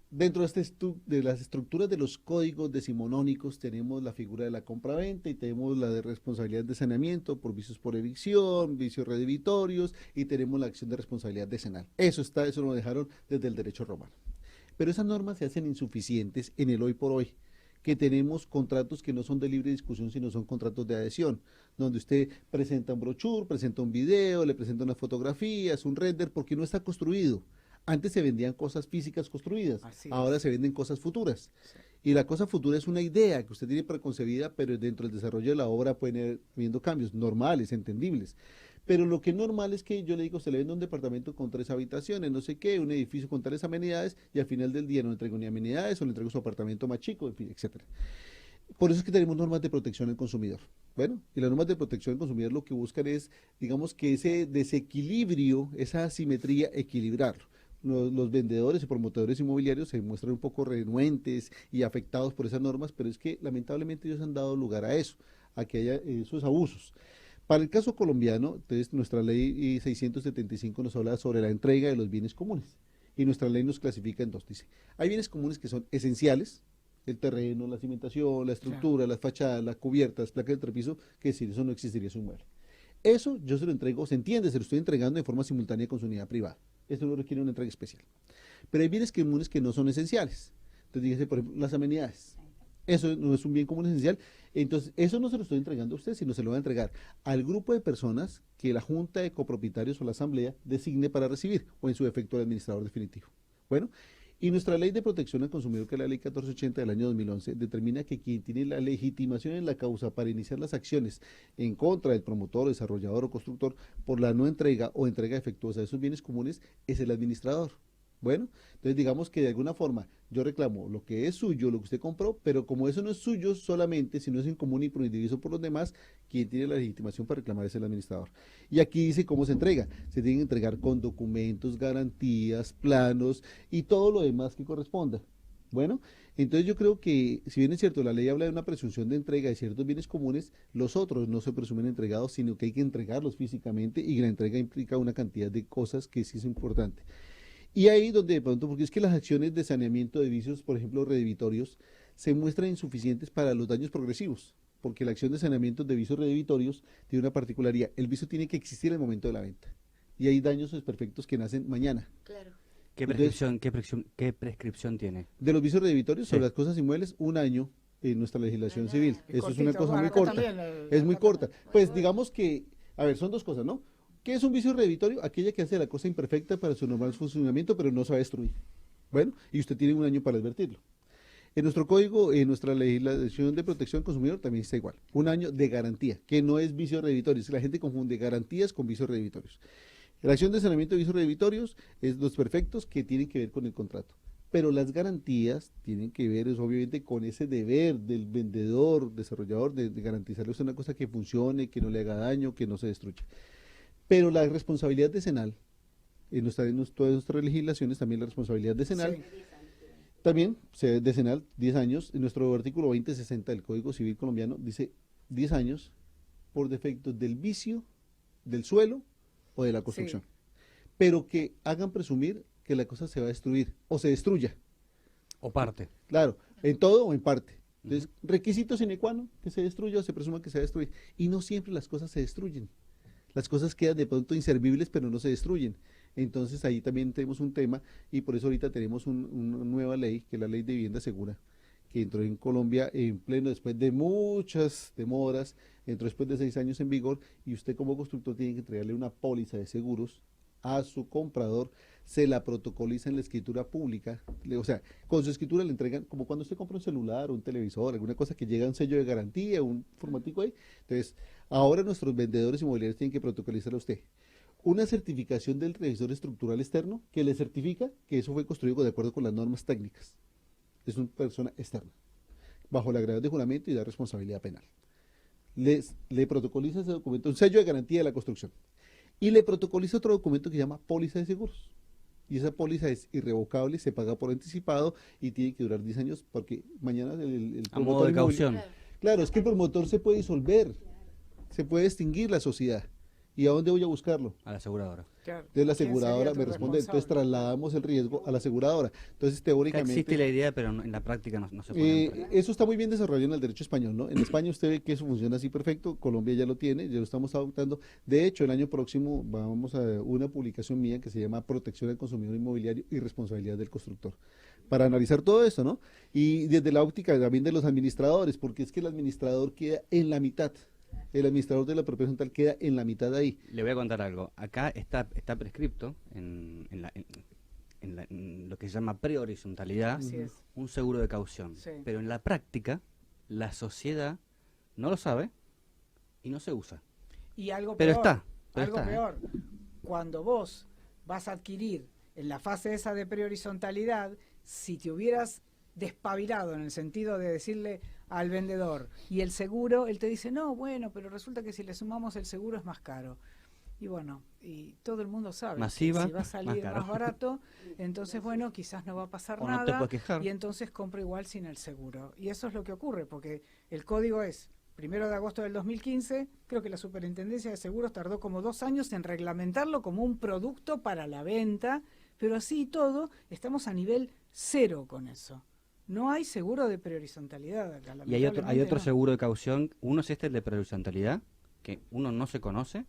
Dentro de las estructuras de los códigos decimonónicos tenemos la figura de la compraventa y tenemos la de responsabilidad de saneamiento por vicios por evicción, vicios redebitorios, y tenemos la acción de responsabilidad decenal. Eso lo dejaron desde el derecho romano. Pero esas normas se hacen insuficientes en el hoy por hoy, que tenemos contratos que no son de libre discusión, sino son contratos de adhesión, donde usted presenta un brochure, presenta un video, le presenta unas fotografías, un render, porque no está construido. Antes se vendían cosas físicas construidas, ahora se venden cosas futuras. Sí. Y la cosa futura es una idea que usted tiene preconcebida, pero dentro del desarrollo de la obra pueden ir habiendo cambios normales, entendibles. Pero lo que es normal es que yo le digo, se le vende un departamento con 3 habitaciones, no sé qué, un edificio con 3 amenidades, y al final del día no le entrego ni amenidades, o le entrego su apartamento más chico, en fin, etcétera. Por eso es que tenemos normas de protección al consumidor. Bueno, y las normas de protección al consumidor lo que buscan es, digamos, que ese desequilibrio, esa asimetría, equilibrarlo. Los vendedores y promotores inmobiliarios se muestran un poco renuentes y afectados por esas normas, pero es que lamentablemente ellos han dado lugar a eso, a que haya esos abusos. Para el caso colombiano, entonces nuestra ley 675 nos habla sobre la entrega de los bienes comunes, y nuestra ley nos clasifica en dos. Dice, hay bienes comunes que son esenciales, el terreno, la cimentación, la estructura, claro, las fachadas, las cubiertas, las placas de entrepiso, que sin eso no existiría su inmueble. Eso yo se lo entrego, se entiende, se lo estoy entregando de forma simultánea con su unidad privada. Esto no requiere una entrega especial. Pero hay bienes comunes que no son esenciales. Entonces, dígase, por ejemplo, las amenidades. Eso no es un bien común esencial. Entonces, eso no se lo estoy entregando a usted, sino se lo va a entregar al grupo de personas que la Junta de Copropietarios o la Asamblea designe para recibir, o en su defecto el administrador definitivo. Bueno, y nuestra ley de protección al consumidor, que es la ley 1480 del año 2011, determina que quien tiene la legitimación en la causa para iniciar las acciones en contra del promotor, desarrollador o constructor por la no entrega o entrega defectuosa de esos bienes comunes es el administrador. Bueno, entonces digamos que de alguna forma yo reclamo lo que es suyo, lo que usted compró, pero como eso no es suyo solamente, sino es en común y por indiviso por los demás, quien tiene la legitimación para reclamar es el administrador. Y aquí dice cómo se entrega. Se tiene que entregar con documentos, garantías, planos y todo lo demás que corresponda. Bueno, entonces yo creo que, si bien es cierto, la ley habla de una presunción de entrega de ciertos bienes comunes, los otros no se presumen entregados, sino que hay que entregarlos físicamente y la entrega implica una cantidad de cosas que sí es importante. Y ahí donde de pronto, porque es que las acciones de saneamiento de vicios, por ejemplo, redebitorios, se muestran insuficientes para los daños progresivos, porque la acción de saneamiento de vicios redebitorios tiene una particularidad, el vicio tiene que existir en el momento de la venta, y hay daños desperfectos que nacen mañana. Claro. ¿Qué prescripción tiene? De los vicios redebitorios sobre Sí. las cosas inmuebles, 1 año en nuestra legislación civil. Y Eso es una cortito, cosa bueno, muy acá corta. también, Es muy acá corta. también. Pues digamos que, a ver, son dos cosas, ¿no? ¿Qué es un vicio redebitorio? Aquella que hace la cosa imperfecta para su normal funcionamiento, pero no se va a destruir. Bueno, y usted tiene 1 año para advertirlo. En nuestro código, en nuestra legislación de protección al consumidor también está igual. 1 año de garantía, que no es vicio redebitorio. La gente confunde garantías con vicios redebitorios. La acción de saneamiento de vicios redebitorios es los perfectos que tienen que ver con el contrato. Pero las garantías tienen que ver, es obviamente, con ese deber del vendedor, desarrollador, de garantizarle a usted una cosa que funcione, que no le haga daño, que no se destruya. Pero la responsabilidad decenal, en todas nuestras legislaciones, también la responsabilidad decenal, Sí. también decenal, 10 años, en nuestro artículo 2060 del Código Civil colombiano, dice 10 años por defectos del vicio, del suelo o de la construcción. Pero que hagan presumir que la cosa se va a destruir o se destruya. O parte. Claro, en todo o en parte. Entonces, requisito sine qua non, que se destruya o se presuma que se va a destruir. Y no siempre las cosas se destruyen. Las cosas quedan de pronto inservibles, pero no se destruyen. Entonces ahí también tenemos un tema y por eso ahorita tenemos una nueva ley, que es la Ley de Vivienda Segura, que entró en Colombia en pleno después de muchas demoras, entró después de 6 años en vigor y usted como constructor tiene que entregarle una póliza de seguros a su comprador, se la protocoliza en la escritura pública, o sea, con su escritura le entregan, como cuando usted compra un celular o un televisor, alguna cosa que llega un sello de garantía, un formatico ahí. Entonces, ahora nuestros vendedores inmobiliarios tienen que protocolizar a usted una certificación del revisor estructural externo que le certifica que eso fue construido de acuerdo con las normas técnicas. Es una persona externa, bajo la gravedad de juramento y da responsabilidad penal. Le protocoliza ese documento, un sello de garantía de la construcción. Y le protocoliza otro documento que se llama póliza de seguros. Y esa póliza es irrevocable, se paga por anticipado y tiene que durar 10 años porque mañana el A modo de caución. Claro, es que el promotor se puede disolver, se puede extinguir la sociedad. ¿Y a dónde voy a buscarlo? A la aseguradora. Claro. Entonces la ¿Quién sería aseguradora tu me responde, entonces responsable? trasladamos el riesgo a la aseguradora. Entonces Acá teóricamente... existe la idea, pero en la práctica no se puede emplear. Eso está muy bien desarrollado en el derecho español, ¿no? En España usted ve que eso funciona así perfecto, Colombia ya lo tiene, ya lo estamos adoptando. De hecho, el año próximo vamos a una publicación mía que se llama Protección al Consumidor Inmobiliario y Responsabilidad del Constructor, para analizar todo esto, ¿no? Y desde la óptica también de los administradores, porque es que el administrador queda en la mitad. El administrador de la propiedad horizontal queda en la mitad de ahí. Le voy a contar algo. Acá está prescripto en lo que se llama prehorizontalidad Así es. un seguro de caución. Sí. Pero en la práctica, la sociedad no lo sabe y no se usa. Y algo Pero peor, está, pero algo está, ¿eh? peor, cuando vos vas a adquirir en la fase esa de prehorizontalidad, si te hubieras despabilado en el sentido de decirle al vendedor y el seguro, él te dice, no, bueno, pero resulta que si le sumamos el seguro es más caro. Y bueno, y todo el mundo sabe Masiva, que si va a salir más caro. más barato, entonces bueno, quizás no va a pasar O no te nada puedes quejar. y entonces compro igual sin el seguro. Y eso es lo que ocurre, porque el código es 1 de agosto del 2015, creo que la Superintendencia de Seguros tardó como 2 años en reglamentarlo como un producto para la venta, pero así y todo, estamos a nivel 0 con eso. No hay seguro de prehorizontalidad acá. Y hay otro lamentablemente no. seguro de caución. Uno es el de prehorizontalidad, que uno no se conoce,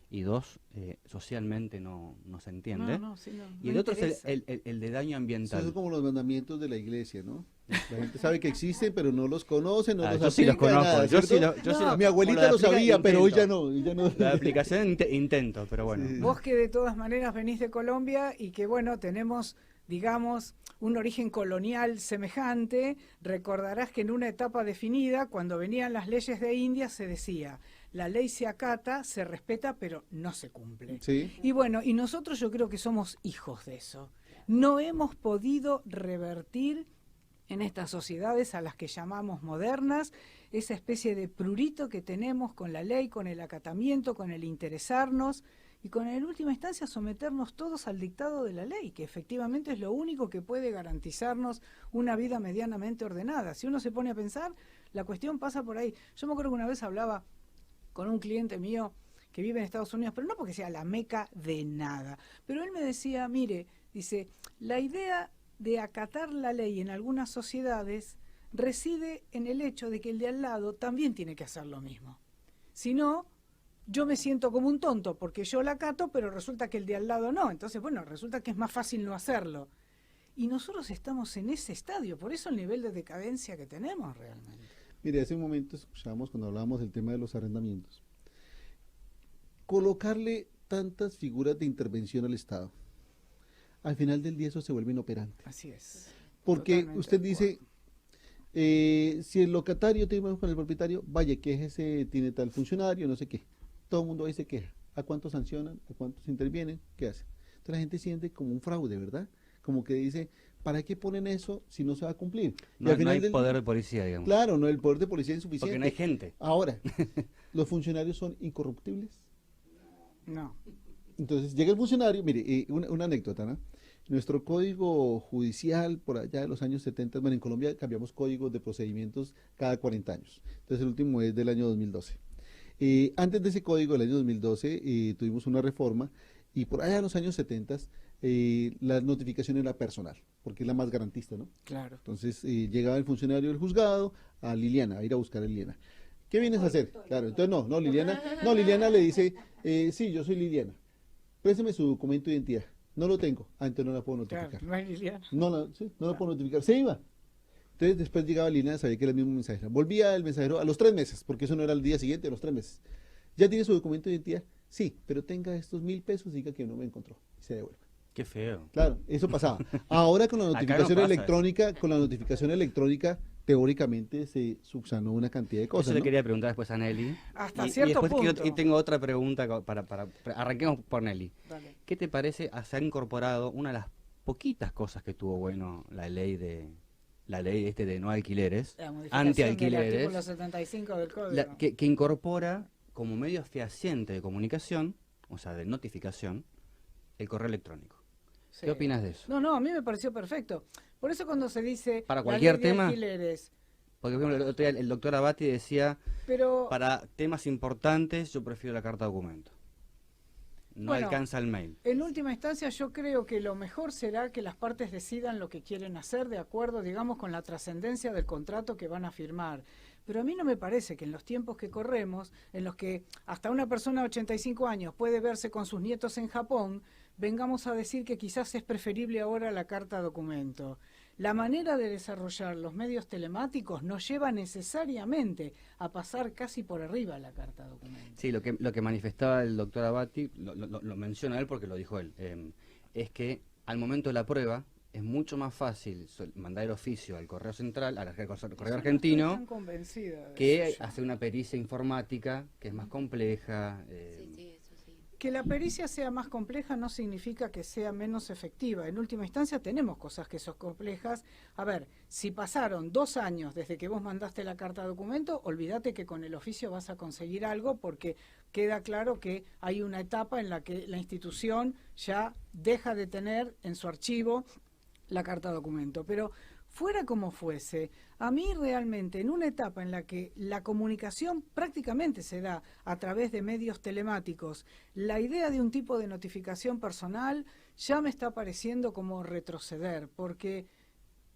y dos, socialmente no se entiende. No, sí, no, Y no el otro es interesa. el de daño Eso ambiental. son como los mandamientos de la iglesia, ¿no? La gente sabe que existen, pero no los conoce, no los Yo sí los aplica, conozco. nada, Yo sí ¿cierto? lo- yo sí lo- Mi abuelita bueno, la lo aplica sabía, pero hoy intento. ya no. La aplicación intento, pero bueno. Sí. Vos que de todas maneras venís de Colombia y que bueno, tenemos, digamos, un origen colonial semejante, recordarás que en una etapa definida, cuando venían las leyes de India, se decía, la ley se acata, se respeta, pero no se cumple. Sí. Y bueno, y nosotros yo creo que somos hijos de eso. No hemos podido revertir en estas sociedades a las que llamamos modernas esa especie de prurito que tenemos con la ley, con el acatamiento, con el interesarnos y con, en última instancia, someternos todos al dictado de la ley, que efectivamente es lo único que puede garantizarnos una vida medianamente ordenada. Si uno se pone a pensar, la cuestión pasa por ahí. Yo me acuerdo que una vez hablaba con un cliente mío que vive en Estados Unidos, pero no porque sea la meca de nada, pero él me decía, mire, dice, la idea de acatar la ley en algunas sociedades reside en el hecho de que el de al lado también tiene que hacer lo mismo. Si no, yo me siento como un tonto porque yo la acato, pero resulta que el de al lado no. Entonces, bueno, resulta que es más fácil no hacerlo. Y nosotros estamos en ese estadio, por eso el nivel de decadencia que tenemos realmente. Mire, hace un momento escuchábamos cuando hablábamos del tema de los arrendamientos. Colocarle tantas figuras de intervención al Estado, al final del día eso se vuelve inoperante. Así es. Porque Totalmente usted de dice, si el locatario tiene problemas con el propietario, vaya, quéjese, tiene tal funcionario, no sé qué. Todo el mundo ahí se queja. ¿A cuántos sancionan? ¿A cuántos intervienen? ¿Qué hace? Entonces la gente siente como un fraude, ¿verdad? Como que dice, ¿para qué ponen eso si no se va a cumplir? No, y al final no hay poder de policía, digamos. Claro, no, el poder de policía es insuficiente. Porque no hay gente. Ahora, ¿los funcionarios son incorruptibles? No. Entonces llega el funcionario, mire, una anécdota, ¿no? Nuestro código judicial, por allá de los años 70, bueno, en Colombia cambiamos códigos de procedimientos cada 40 años. Entonces el último es del año 2012. Antes de ese código, del año 2012, tuvimos una reforma y por allá en los años 70 la notificación era personal, porque es la más garantista, ¿no? Claro. Entonces llegaba el funcionario del juzgado a Liliana, a ir a buscar a Liliana. ¿Qué vienes a hacer? Claro, entonces Liliana le dice, sí, yo soy Liliana, présteme su documento de identidad. No lo tengo. Entonces no la puedo notificar. Claro, no hay Liliana. No la puedo notificar. Se iba. Entonces después llegaba Liliana, sabía que era el mismo mensajero. Volvía el mensajero a los 3 meses, porque eso no era el día siguiente, a los 3 meses. ¿Ya tiene su documento de identidad? Sí, pero tenga estos 1.000 pesos, diga que no me encontró. Y se devuelve. Qué feo. Claro, eso pasaba. Ahora con la notificación electrónica, teóricamente se subsanó una cantidad de cosas. Eso le ¿no? quería preguntar después a Nelly. Hasta y cierto después punto. y tengo otra pregunta arranquemos por Nelly. Dale. ¿Qué te parece? Se ha incorporado una de las poquitas cosas que tuvo bueno la ley de no alquileres, La modificación anti-alquileres, del artículo 75 del código. que incorpora como medio fehaciente de comunicación, o sea, de notificación, el correo electrónico. Sí. ¿Qué opinas de eso? No, a mí me pareció perfecto. Por eso cuando se dice Para la cualquier ley de tema. alquileres, Porque por ejemplo, el otro día el doctor Abati decía, pero para temas importantes yo prefiero la carta documento. No Bueno, alcanza el mail. en última instancia yo creo que lo mejor será que las partes decidan lo que quieren hacer de acuerdo, digamos, con la trascendencia del contrato que van a firmar. Pero a mí no me parece que en los tiempos que corremos, en los que hasta una persona de 85 años puede verse con sus nietos en Japón, vengamos a decir que quizás es preferible ahora la carta documento. La manera de desarrollar los medios telemáticos nos lleva necesariamente a pasar casi por arriba la carta documento. Sí, lo que manifestaba el doctor Abati, lo menciona él porque lo dijo él, es que al momento de la prueba es mucho más fácil mandar el oficio al correo central, al correo argentino, No estoy tan convencida de que eso yo. hacer una pericia informática que es más compleja. Eso sí. Que la pericia sea más compleja no significa que sea menos efectiva. En última instancia tenemos cosas que son complejas. A ver, si pasaron 2 años desde que vos mandaste la carta de documento, olvídate que con el oficio vas a conseguir algo porque queda claro que hay una etapa en la que la institución ya deja de tener en su archivo la carta de documento. Pero fuera como fuese, a mí realmente en una etapa en la que la comunicación prácticamente se da a través de medios telemáticos, la idea de un tipo de notificación personal ya me está pareciendo como retroceder, porque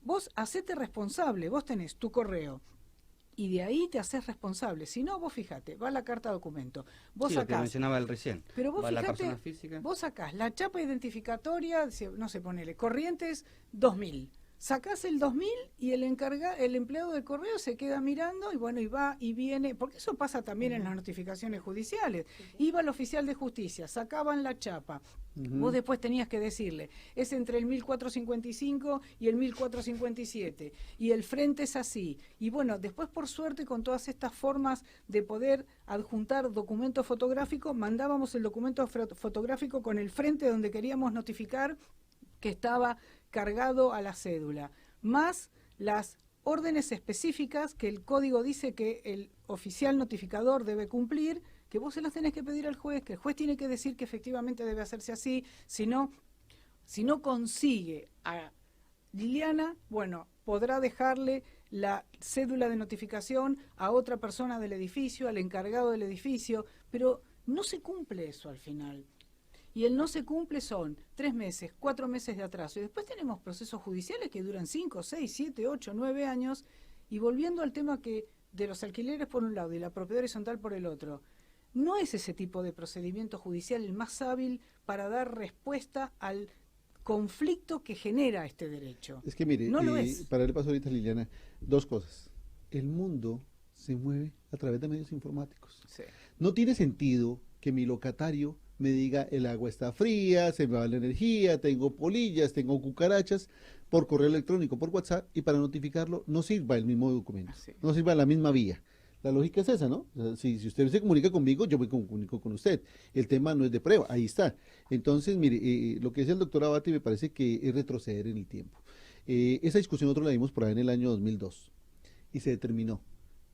vos hacete responsable, vos tenés tu correo y de ahí te haces responsable. Si no, vos fíjate, va la carta documento, vos Sí, lo que sacás, mencionaba él recién. pero vos Va la fíjate, persona física. vos sacás la chapa identificatoria, no sé, ponele, Corrientes 2000. Sacás el 2000 y el empleado de correo se queda mirando y bueno, y va y viene, porque eso pasa también en las notificaciones judiciales. Iba el oficial de justicia, sacaban la chapa. Vos después tenías que decirle, es entre el 1455 y el 1457, y el frente es así. Y bueno, después por suerte con todas estas formas de poder adjuntar documento fotográfico, mandábamos el documento fotográfico con el frente donde queríamos notificar que estaba cargado a la cédula, más las órdenes específicas que el código dice que el oficial notificador debe cumplir, que vos se las tenés que pedir al juez, que el juez tiene que decir que efectivamente debe hacerse así, si no consigue a Liliana, bueno, podrá dejarle la cédula de notificación a otra persona del edificio, al encargado del edificio, pero no se cumple eso al final. Y el no se cumple son 3 meses, 4 meses de atraso. Y después tenemos procesos judiciales que duran 5, 6, 7, 8, 9 años. Y volviendo al tema que de los alquileres por un lado y la propiedad horizontal por el otro, no es ese tipo de procedimiento judicial el más hábil para dar respuesta al conflicto que genera este derecho. Es que mire, no lo es. Para darle paso ahorita a Liliana, 2 cosas. El mundo se mueve a través de medios informáticos. Sí. No tiene sentido que mi locatario me diga el agua está fría, se me va la energía, tengo polillas, tengo cucarachas, por correo electrónico, por WhatsApp, y para notificarlo no sirva el mismo documento, no sirva la misma vía. La lógica es esa, ¿no? O sea, si usted se comunica conmigo, yo me comunico con usted. El tema no es de prueba, ahí está. Entonces, mire, lo que dice el doctor Abate me parece que es retroceder en el tiempo. Esa discusión nosotros la dimos por ahí en el año 2002 y se determinó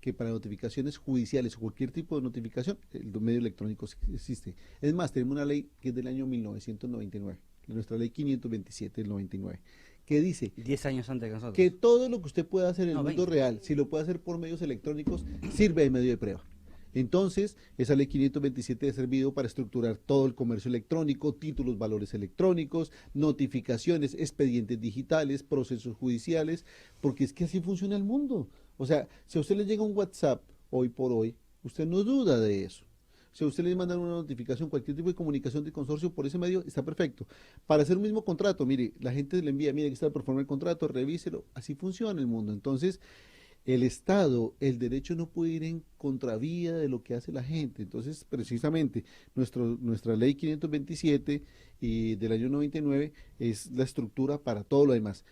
que para notificaciones judiciales o cualquier tipo de notificación, el medio electrónico existe. Es más, tenemos una ley que es del año 1999, nuestra ley 527 del 99, que dice 10 años antes que nosotros. Que todo lo que usted pueda hacer en el mundo 20. real, si lo puede hacer por medios electrónicos, sirve de medio de prueba. Entonces, esa ley 527 ha servido para estructurar todo el comercio electrónico, títulos, valores electrónicos, notificaciones, expedientes digitales, procesos judiciales, porque es que así funciona el mundo. O sea, si a usted le llega un WhatsApp hoy por hoy, usted no duda de eso. Si a usted le mandan una notificación, cualquier tipo de comunicación de consorcio por ese medio, está perfecto. Para hacer un mismo contrato, mire, la gente le envía, mire que está por formar el contrato, revíselo, así funciona el mundo. Entonces, el Estado, el derecho no puede ir en contravía de lo que hace la gente. Entonces, precisamente, nuestra ley 527 del año 99 es la estructura para todo lo demás.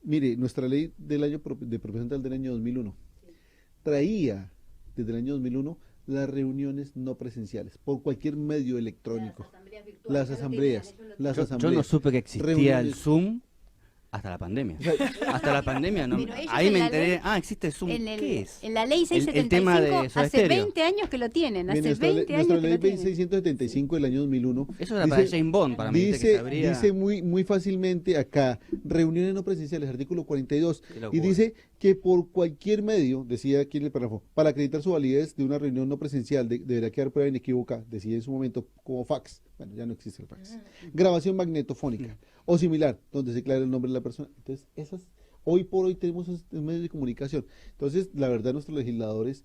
Mire, nuestra ley del año de propiedad del año 2001 traía desde el año 2001 las reuniones no presenciales por cualquier medio electrónico. Las asambleas. Yo no supe que existía el Zoom hasta la pandemia. Hasta la pandemia, no. Ahí me enteré. Existe el Zoom. ¿Qué es? En la ley 675, el tema de hace 20 años que lo tienen. Hace 20 años que lo tienen. Nuestra ley 675 del año 2001. Eso era para James Bond, para mí. Dice muy fácilmente acá, reuniones no presenciales, artículo 42. Y dice que por cualquier medio, decía aquí en el párrafo, para acreditar su validez de una reunión no presencial, deberá quedar prueba inequívoca, decía en su momento, como fax. Bueno, ya no existe el fax. Grabación magnetofónica o similar, donde se aclara el nombre de la persona. Entonces, hoy por hoy tenemos esos medios de comunicación. Entonces, la verdad, nuestros legisladores,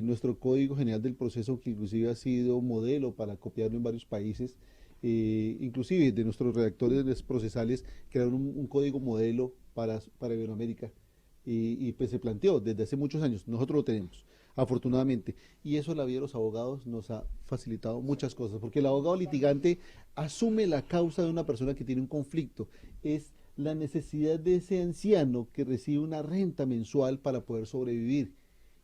nuestro Código General del Proceso, que inclusive ha sido modelo para copiarlo en varios países, inclusive de nuestros redactores procesales, crearon un código modelo para Iberoamérica. Y pues se planteó desde hace muchos años, nosotros lo tenemos, afortunadamente, y eso la vida de los abogados nos ha facilitado muchas cosas, porque el abogado litigante asume la causa de una persona que tiene un conflicto, es la necesidad de ese anciano que recibe una renta mensual para poder sobrevivir,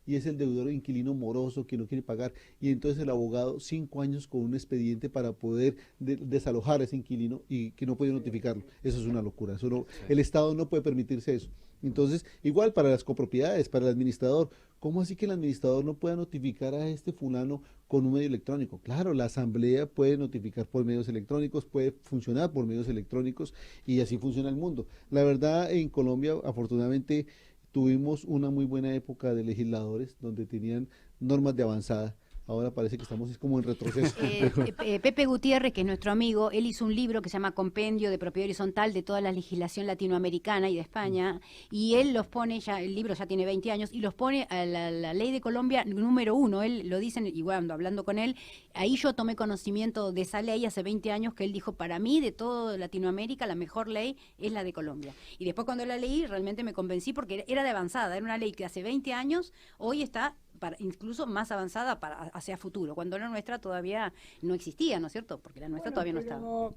y es el deudor inquilino moroso que no quiere pagar, y entonces el abogado 5 años con un expediente para poder desalojar a ese inquilino y que no puede notificarlo. Eso es una locura, eso no, el Estado no puede permitirse eso. Entonces, igual para las copropiedades, para el administrador, ¿cómo así que el administrador no pueda notificar a este fulano con un medio electrónico? Claro, la asamblea puede notificar por medios electrónicos, puede funcionar por medios electrónicos y así funciona el mundo. La verdad, en Colombia, afortunadamente, tuvimos una muy buena época de legisladores donde tenían normas de avanzada. Ahora parece que estamos como en retroceso. Pepe Gutiérrez, que es nuestro amigo, él hizo un libro que se llama Compendio de Propiedad Horizontal de toda la legislación latinoamericana y de España, y él los pone, ya el libro ya tiene 20 años, y los pone a la ley de Colombia número 1, él lo dice, y bueno, hablando con él, ahí yo tomé conocimiento de esa ley hace 20 años, que él dijo, para mí, de toda Latinoamérica, la mejor ley es la de Colombia. Y después cuando la leí, realmente me convencí, porque era de avanzada, era una ley que hace 20 años, hoy está incluso más avanzada hacia futuro, cuando la nuestra todavía no existía, ¿no es cierto? Porque la nuestra todavía no estaba.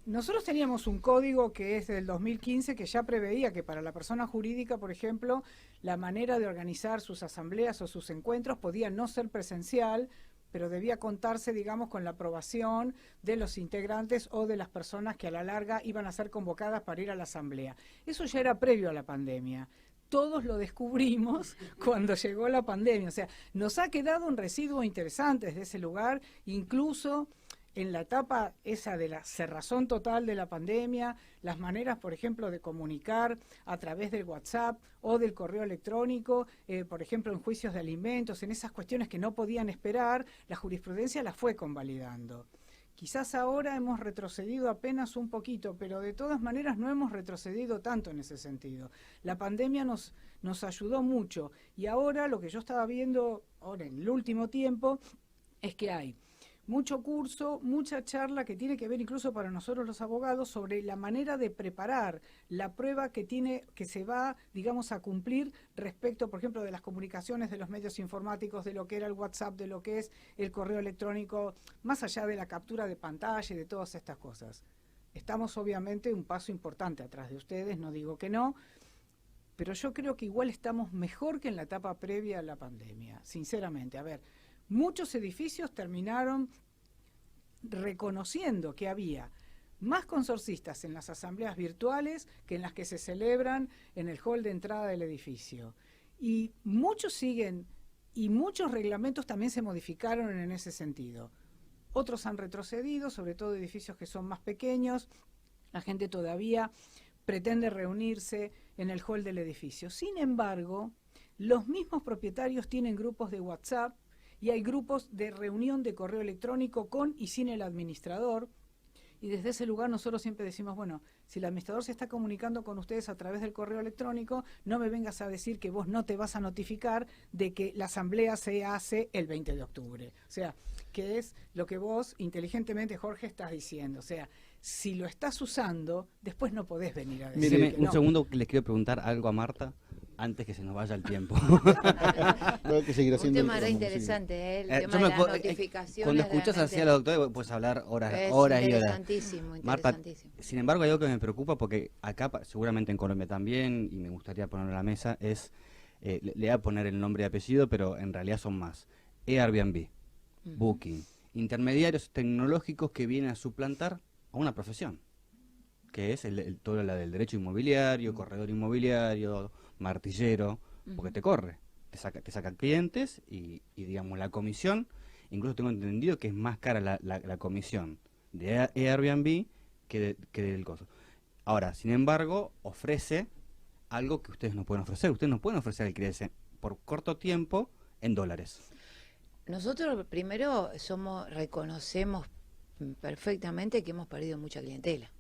Nosotros teníamos un código que es del 2015 que ya preveía que para la persona jurídica, por ejemplo, la manera de organizar sus asambleas o sus encuentros podía no ser presencial, pero debía contarse, digamos, con la aprobación de los integrantes o de las personas que a la larga iban a ser convocadas para ir a la asamblea. Eso ya era previo a la pandemia. Todos lo descubrimos cuando llegó la pandemia. O sea, nos ha quedado un residuo interesante desde ese lugar, incluso en la etapa esa de la cerrazón total de la pandemia, las maneras, por ejemplo, de comunicar a través del WhatsApp o del correo electrónico, por ejemplo, en juicios de alimentos, en esas cuestiones que no podían esperar, la jurisprudencia las fue convalidando. Quizás ahora hemos retrocedido apenas un poquito, pero de todas maneras no hemos retrocedido tanto en ese sentido. La pandemia nos ayudó mucho y ahora lo que yo estaba viendo ahora en el último tiempo es que hay mucho curso, mucha charla que tiene que ver incluso para nosotros los abogados sobre la manera de preparar la prueba que se va, digamos, a cumplir respecto, por ejemplo, de las comunicaciones de los medios informáticos, de lo que era el WhatsApp, de lo que es el correo electrónico, más allá de la captura de pantalla y de todas estas cosas. Estamos obviamente un paso importante atrás de ustedes, no digo que no, pero yo creo que igual estamos mejor que en la etapa previa a la pandemia, sinceramente. A ver, muchos edificios terminaron reconociendo que había más consorcistas en las asambleas virtuales que en las que se celebran en el hall de entrada del edificio. Y muchos siguen, y muchos reglamentos también se modificaron en ese sentido. Otros han retrocedido, sobre todo edificios que son más pequeños. La gente todavía pretende reunirse en el hall del edificio. Sin embargo, los mismos propietarios tienen grupos de WhatsApp y hay grupos de reunión de correo electrónico con y sin el administrador, y desde ese lugar nosotros siempre decimos, bueno, si el administrador se está comunicando con ustedes a través del correo electrónico, no me vengas a decir que vos no te vas a notificar de que la asamblea se hace el 20 de octubre. O sea, que es lo que vos inteligentemente, Jorge, estás diciendo. O sea, si lo estás usando, después no podés venir a decir. Mire, un no. segundo, que les quiero preguntar algo a Marta antes que se nos vaya el tiempo. Que seguir Un haciendo tema re interesante, el tema de las notificaciones. Cuando escuchas así a la doctora, puedes hablar horas y horas. Interesantísimo, Marta, interesantísimo. sin embargo, hay algo que me preocupa, porque acá, seguramente en Colombia también, y me gustaría ponerlo en la mesa, es, le voy a poner el nombre y apellido, pero en realidad son más. Airbnb, Booking, intermediarios tecnológicos que vienen a suplantar a una profesión, que es todo la del derecho inmobiliario, corredor inmobiliario, martillero, porque te corre, te saca clientes y digamos la comisión, incluso tengo entendido que es más cara la comisión de Airbnb que del costo. Ahora, sin embargo, ofrece algo que ustedes no pueden ofrecer. Ustedes no pueden ofrecer alquiler por corto tiempo en dólares. Nosotros primero reconocemos perfectamente que hemos perdido mucha clientela.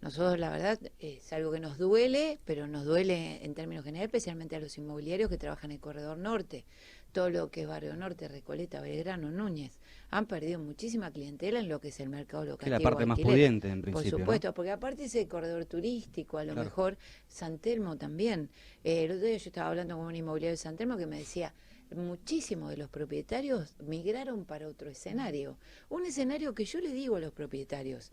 Nosotros, la verdad, es algo que nos duele, pero nos duele en términos generales, especialmente a los inmobiliarios que trabajan en el Corredor Norte. Todo lo que es Barrio Norte, Recoleta, Belgrano, Núñez, han perdido muchísima clientela en lo que es el mercado local. Que es la parte más pudiente, en principio. Por supuesto, ¿no? Porque aparte es el corredor turístico, a lo Claro. mejor San Telmo también. El otro día yo estaba hablando con un inmobiliario de San Telmo que me decía, muchísimos de los propietarios migraron para otro escenario. Un escenario que yo le digo a los propietarios,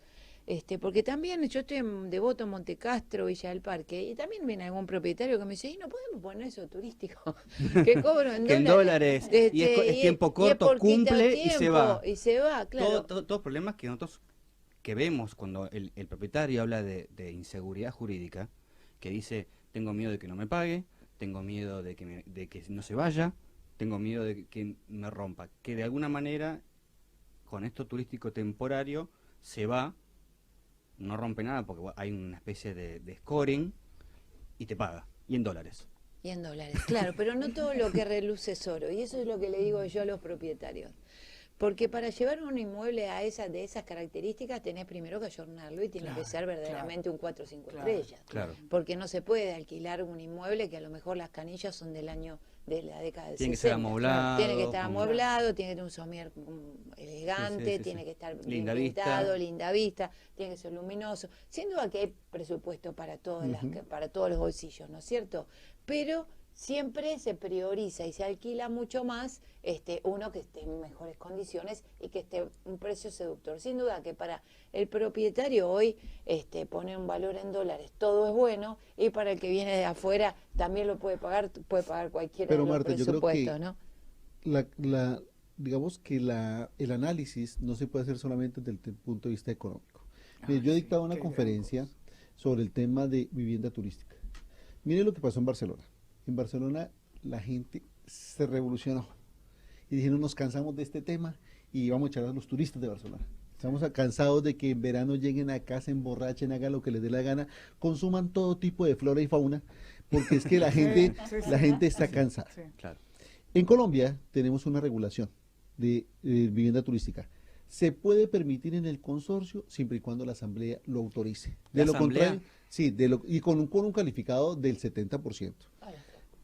porque también yo estoy en Devoto, Montecastro, Villa del Parque, y también viene algún propietario que me dice, no podemos poner eso turístico, que cobro en Que en dólares, y es tiempo corto, cumple y se va. Y se va, claro. Todos problemas que nosotros que vemos cuando el propietario habla de inseguridad jurídica, que dice, tengo miedo de que no me pague, tengo miedo de que no se vaya, tengo miedo de que me rompa, que de alguna manera con esto turístico temporario se va, no rompe nada porque hay una especie de scoring y te paga, y en dólares. Y en dólares, claro, pero no todo lo que reluce es oro, y eso es lo que le digo yo a los propietarios. Porque para llevar un inmueble de esas características tenés primero que ayornarlo y tiene que ser verdaderamente un 4 o 5 estrellas. Claro. Porque no se puede alquilar un inmueble que a lo mejor las canillas son de la década del 60. Tiene que ser amoblado. Tiene que estar amoblado, tiene que tener un somier elegante, tiene que estar bien pintado, linda vista, tiene que ser luminoso. Sin duda que hay presupuesto para para todos los bolsillos, ¿no es cierto? Pero siempre se prioriza y se alquila mucho más uno que esté en mejores condiciones y que esté un precio seductor. Sin duda que para el propietario hoy poner un valor en dólares todo es bueno, y para el que viene de afuera también lo puede pagar cualquiera de los Marta, presupuestos, yo creo que ¿no? digamos que el análisis no se puede hacer solamente desde el punto de vista económico. Mire, yo he dictado una conferencia sobre el tema de vivienda turística. Mire lo que pasó en Barcelona. En Barcelona la gente se revolucionó y dijeron, nos cansamos de este tema y vamos a echar a los turistas de Barcelona. Estamos cansados de que en verano lleguen acá, se emborrachen, hagan lo que les dé la gana, consuman todo tipo de flora y fauna, porque es que la gente está cansada. Sí. Claro. En Colombia tenemos una regulación de vivienda turística. Se puede permitir en el consorcio siempre y cuando la asamblea lo autorice. De lo contrario, sí, y con un calificado del 70%.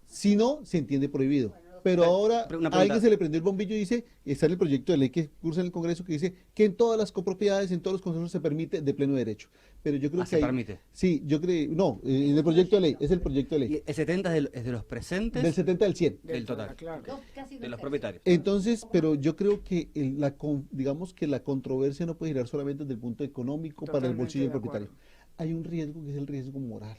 Si no, se entiende prohibido. Pero ahora a alguien se le prendió el bombillo y dice, está en el proyecto de ley que cursa en el Congreso, que dice que en todas las copropiedades, en todos los consorcios se permite de pleno derecho. Pero yo creo que se permite. Sí, yo creo, no, en el proyecto de ley, es el proyecto de ley. ¿Y el 70 es de los presentes? Del 70 al 100. Del total. Claro. De los propietarios. Entonces, pero yo creo que digamos que la controversia no puede girar solamente desde el punto económico para el bolsillo del propietario. Hay un riesgo que es el riesgo moral.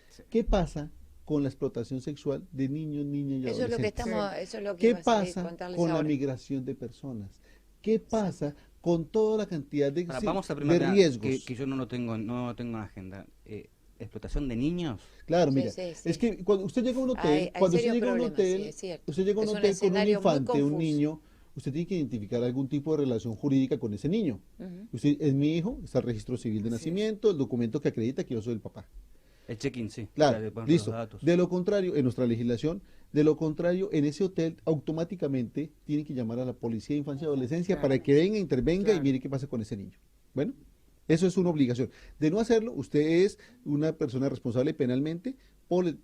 Sí. ¿Qué pasa con la explotación sexual de niños, niñas y Eso es lo que adolescentes? eso es lo que ¿Qué iba a pasa contarles con la ahora. migración de personas? ¿Qué pasa con toda la cantidad de, Vamos a de primero riesgos? que yo no lo tengo, no tengo en la agenda. ¿Explotación de niños? Claro, Sí, mira, sí. es que cuando usted llega a un hotel, Hay cuando usted serios llega a un problemas, hotel, sí, es cierto. usted llega a un Es un hotel con un escenario muy infante, un confuso. niño, usted tiene que identificar algún tipo de relación jurídica con ese niño. Ujú. Usted es mi hijo, está el registro civil de Sí. nacimiento, el documento que acredita que yo soy el papá. El check-in, sí. Claro, Le ponen listo. los datos. De lo contrario, en nuestra legislación, de lo contrario, en ese hotel automáticamente tienen que llamar a la policía de infancia y adolescencia Claro. para que venga, intervenga Claro. y mire qué pasa con ese niño. Bueno, eso es una obligación. De no hacerlo, usted es una persona responsable penalmente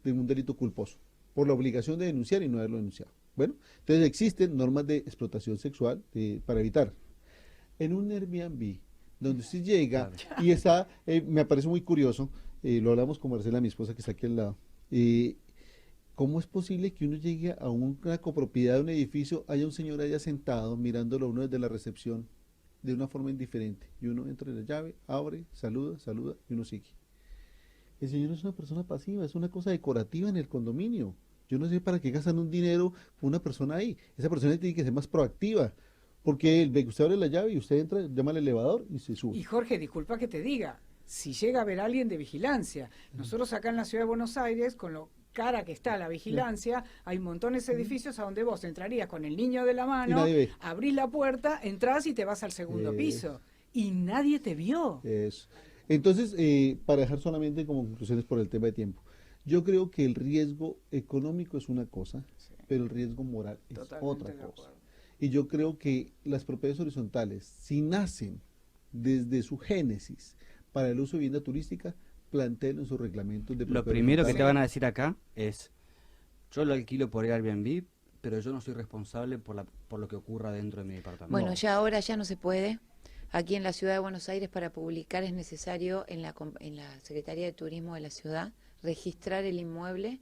de un delito culposo, por la obligación de denunciar y no haberlo denunciado. Bueno, entonces existen normas de explotación sexual para evitar. En un Airbnb, donde usted llega y está, me parece muy curioso, lo hablamos con Marcela, mi esposa que está aquí al lado, ¿cómo es posible que uno llegue a una copropiedad de un edificio, haya un señor allá sentado mirándolo a uno desde la recepción de una forma indiferente? Y uno entra en la llave, abre, saluda y uno sigue. El señor es una persona pasiva, es una cosa decorativa en el condominio. Yo no sé para qué gastan un dinero por una persona ahí. Esa persona tiene que ser más proactiva. Porque usted abre la llave y usted entra, llama al elevador y se sube. Y Jorge, disculpa que te diga, si llega a haber alguien de vigilancia, nosotros acá en la ciudad de Buenos Aires, con lo cara que está la vigilancia, hay montones de edificios a donde vos entrarías con el niño de la Y mano, nadie ve. abrís la puerta, entrás y te vas al segundo piso. Y nadie te vio. Eso. Entonces, para dejar solamente como conclusiones por el tema de tiempo, yo creo que el riesgo económico es una cosa, Sí. pero el riesgo moral es Totalmente otra de cosa. acuerdo. Y yo creo que las propiedades horizontales, si nacen desde su génesis para el uso de vivienda turística, planteen en sus reglamentos de Lo propiedad primero que te horizontal. van a decir acá es, yo lo alquilo por Airbnb, pero yo no soy responsable por lo que ocurra dentro de mi departamento. Bueno, ya ahora ya no se puede. Aquí en la ciudad de Buenos Aires para publicar es necesario en la Secretaría de Turismo de la ciudad registrar el inmueble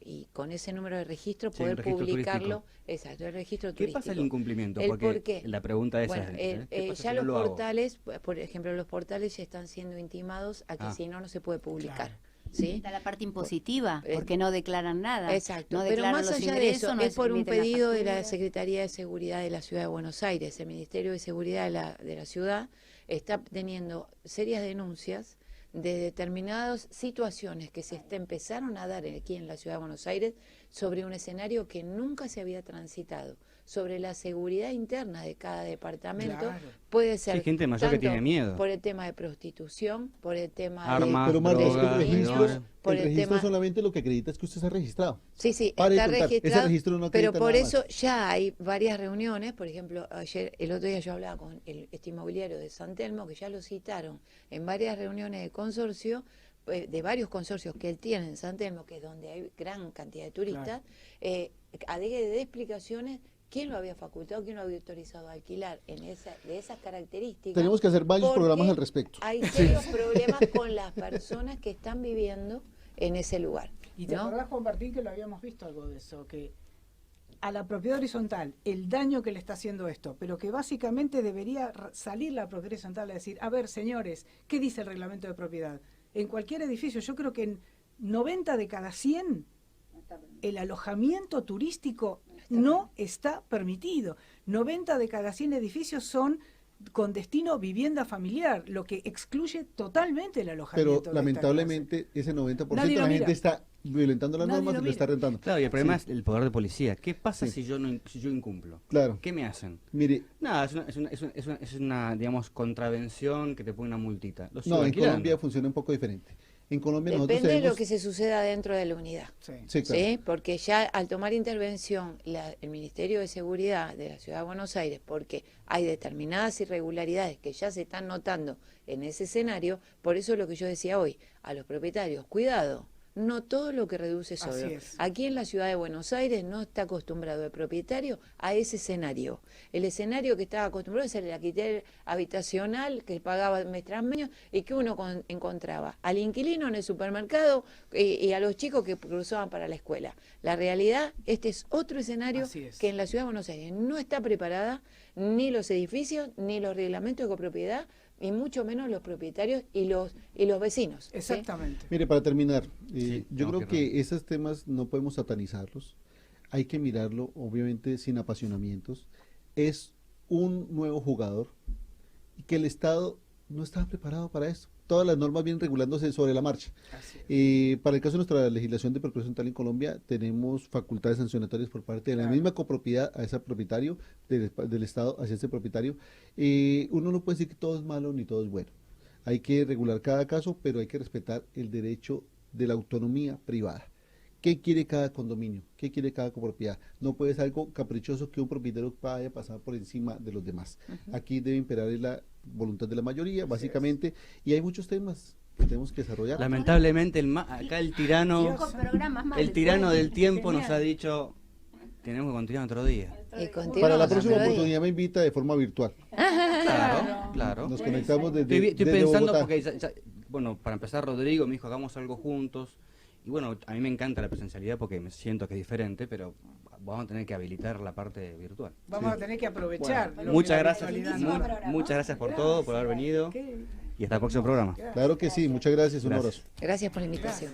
y con ese número de registro Sí, poder un registro publicarlo. turístico. Exacto, el registro ¿Qué turístico. pasa el incumplimiento? El Porque por qué. la pregunta esa Bueno, es, ¿qué pasa ya si los no lo hago? portales, por ejemplo, los portales ya están siendo intimados a que Ah. si no, no se puede publicar. Claro. ¿Sí? Está la parte impositiva, Eh, porque no declaran nada. Exacto, no pero declaran más los allá de ingresos, eso, no es por un emiten la pedido de la factura. Secretaría de Seguridad de la Ciudad de Buenos Aires. El Ministerio de Seguridad de la ciudad está teniendo serias denuncias de determinadas situaciones que se empezaron a dar aquí en la Ciudad de Buenos Aires sobre un escenario que nunca se había transitado, sobre la seguridad interna de cada departamento. Claro. Puede ser Sí, gente mayor que tanto tiene miedo. por el tema de prostitución, por el tema Armas, Pero Marta, es que drogas, el registro, drogas. por el el registro tema- solamente lo que acredita es que usted se ha registrado. Sí, sí, Pare de está contar. Ese registrado, registro no pero acredita por nada eso más. ya hay varias reuniones. Por ejemplo, el otro día yo hablaba con este inmobiliario de San Telmo, que ya lo citaron en varias reuniones de consorcio, de varios consorcios que él tiene en San Telmo, que es donde hay gran cantidad de turistas, de explicaciones quién lo había facultado, quién lo había autorizado a alquilar de esas características. Tenemos que hacer varios porque programas al respecto. Hay serios problemas con las personas que están viviendo en ese lugar. Y te ¿no? acordás, Juan Martín, que lo habíamos visto algo de eso, que a la propiedad horizontal, el daño que le está haciendo esto, pero que básicamente debería salir la propiedad horizontal a decir, a ver, señores, ¿qué dice el reglamento de propiedad? En cualquier edificio, yo creo que en 90 de cada 100 el alojamiento turístico no está permitido. 90 de cada 100 edificios son con destino vivienda familiar, lo que excluye totalmente el alojamiento. Pero lamentablemente ese 90% Nadie de la lo gente mira. está violentando las Nadie normas lo y lo está mira. rentando. Claro, y el problema Sí. es el poder de policía. ¿Qué pasa Sí. si yo incumplo? Claro. ¿Qué me hacen? Mire, Nada, es una, digamos, contravención que te pone una multita. Lo sigo no, en alquilando. Colombia funciona un poco diferente. En Colombia nosotros Depende de lo tenemos... que se suceda dentro de la unidad. Sí. Sí, claro. ¿Sí? Porque ya al tomar intervención el Ministerio de Seguridad de la Ciudad de Buenos Aires, porque hay determinadas irregularidades que ya se están notando en ese escenario, por eso es lo que yo decía hoy, a los propietarios, cuidado, no todo lo que reduce es Así oro. es. Aquí en la Ciudad de Buenos Aires no está acostumbrado el propietario a ese escenario. El escenario que estaba acostumbrado es el alquiler habitacional que pagaba mes tras mes y que uno encontraba al inquilino en el supermercado y a los chicos que cruzaban para la escuela. La realidad, este es otro escenario Así es. que en la Ciudad de Buenos Aires no está preparada ni los edificios, ni los reglamentos de copropiedad, y mucho menos los propietarios y los vecinos. ¿sí? Exactamente. Mire, para terminar, Sí, yo tengo creo que que esos temas no podemos satanizarlos, hay que mirarlo obviamente sin apasionamientos. Es un nuevo jugador y que el Estado no estaba preparado para eso. Todas las normas vienen regulándose sobre la marcha. Así es. Para el caso de nuestra legislación de propiedad horizontal en Colombia, tenemos facultades sancionatorias por parte de la Claro. misma copropiedad a ese propietario, del Estado hacia ese propietario. Uno no puede decir que todo es malo ni todo es bueno. Hay que regular cada caso, pero hay que respetar el derecho de la autonomía privada. ¿Qué quiere cada condominio? ¿Qué quiere cada copropiedad? No puede ser algo caprichoso que un propietario vaya a pasar por encima de los demás. Aquí debe imperar la voluntad de la mayoría, básicamente, y hay muchos temas que tenemos que desarrollar. Lamentablemente, acá el tirano, Cinco programas más el tirano después. del tiempo nos Genial. ha dicho, tenemos que continuar otro día. Y Para continuamos la próxima otro día. oportunidad me invita de forma virtual. Claro, claro. Nos conectamos Estoy desde pensando Bogotá. porque, bueno, para empezar, Rodrigo me dijo, hagamos algo juntos. Y bueno, a mí me encanta la presencialidad porque me siento que es diferente, pero vamos a tener que habilitar la parte virtual. Vamos a tener que aprovechar. lo que Muchas la gracias, virtualidad Muchísimas nos da. gracias. muchas gracias por todo, por haber venido. ¿Qué? Y hasta el próximo programa. Claro que sí, muchas gracias, un Gracias. abrazo. Gracias por la invitación.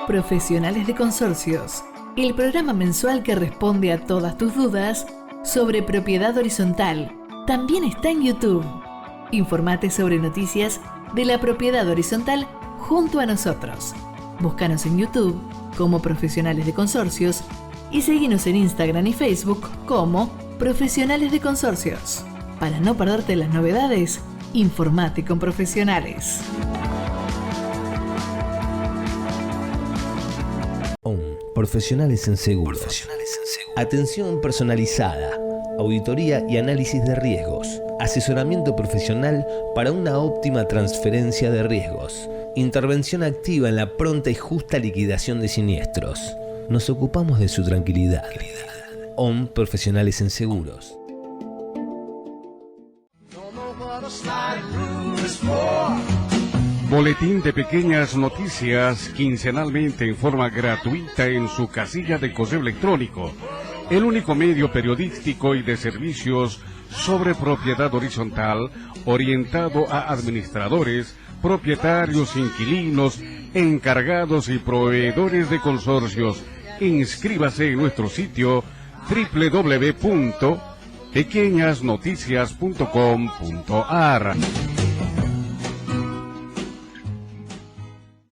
Profesionales de Consorcios, el programa mensual que responde a todas tus dudas sobre propiedad horizontal. También está en YouTube. Informate sobre noticias de la propiedad horizontal junto a nosotros. Búscanos en YouTube como Profesionales de Consorcios y seguinos en Instagram y Facebook como Profesionales de Consorcios. Para no perderte las novedades, informate con profesionales. Profesionales en Seguros. Atención personalizada, auditoría y análisis de riesgos, asesoramiento profesional para una óptima transferencia de riesgos, intervención activa en la pronta y justa liquidación de siniestros. Nos ocupamos de su tranquilidad. ON Profesionales en Seguros. Boletín de Pequeñas Noticias, quincenalmente en forma gratuita en su casilla de correo electrónico. El único medio periodístico y de servicios sobre propiedad horizontal orientado a administradores, propietarios, inquilinos, encargados y proveedores de consorcios. Inscríbase en nuestro sitio www.pequeñasnoticias.com.ar.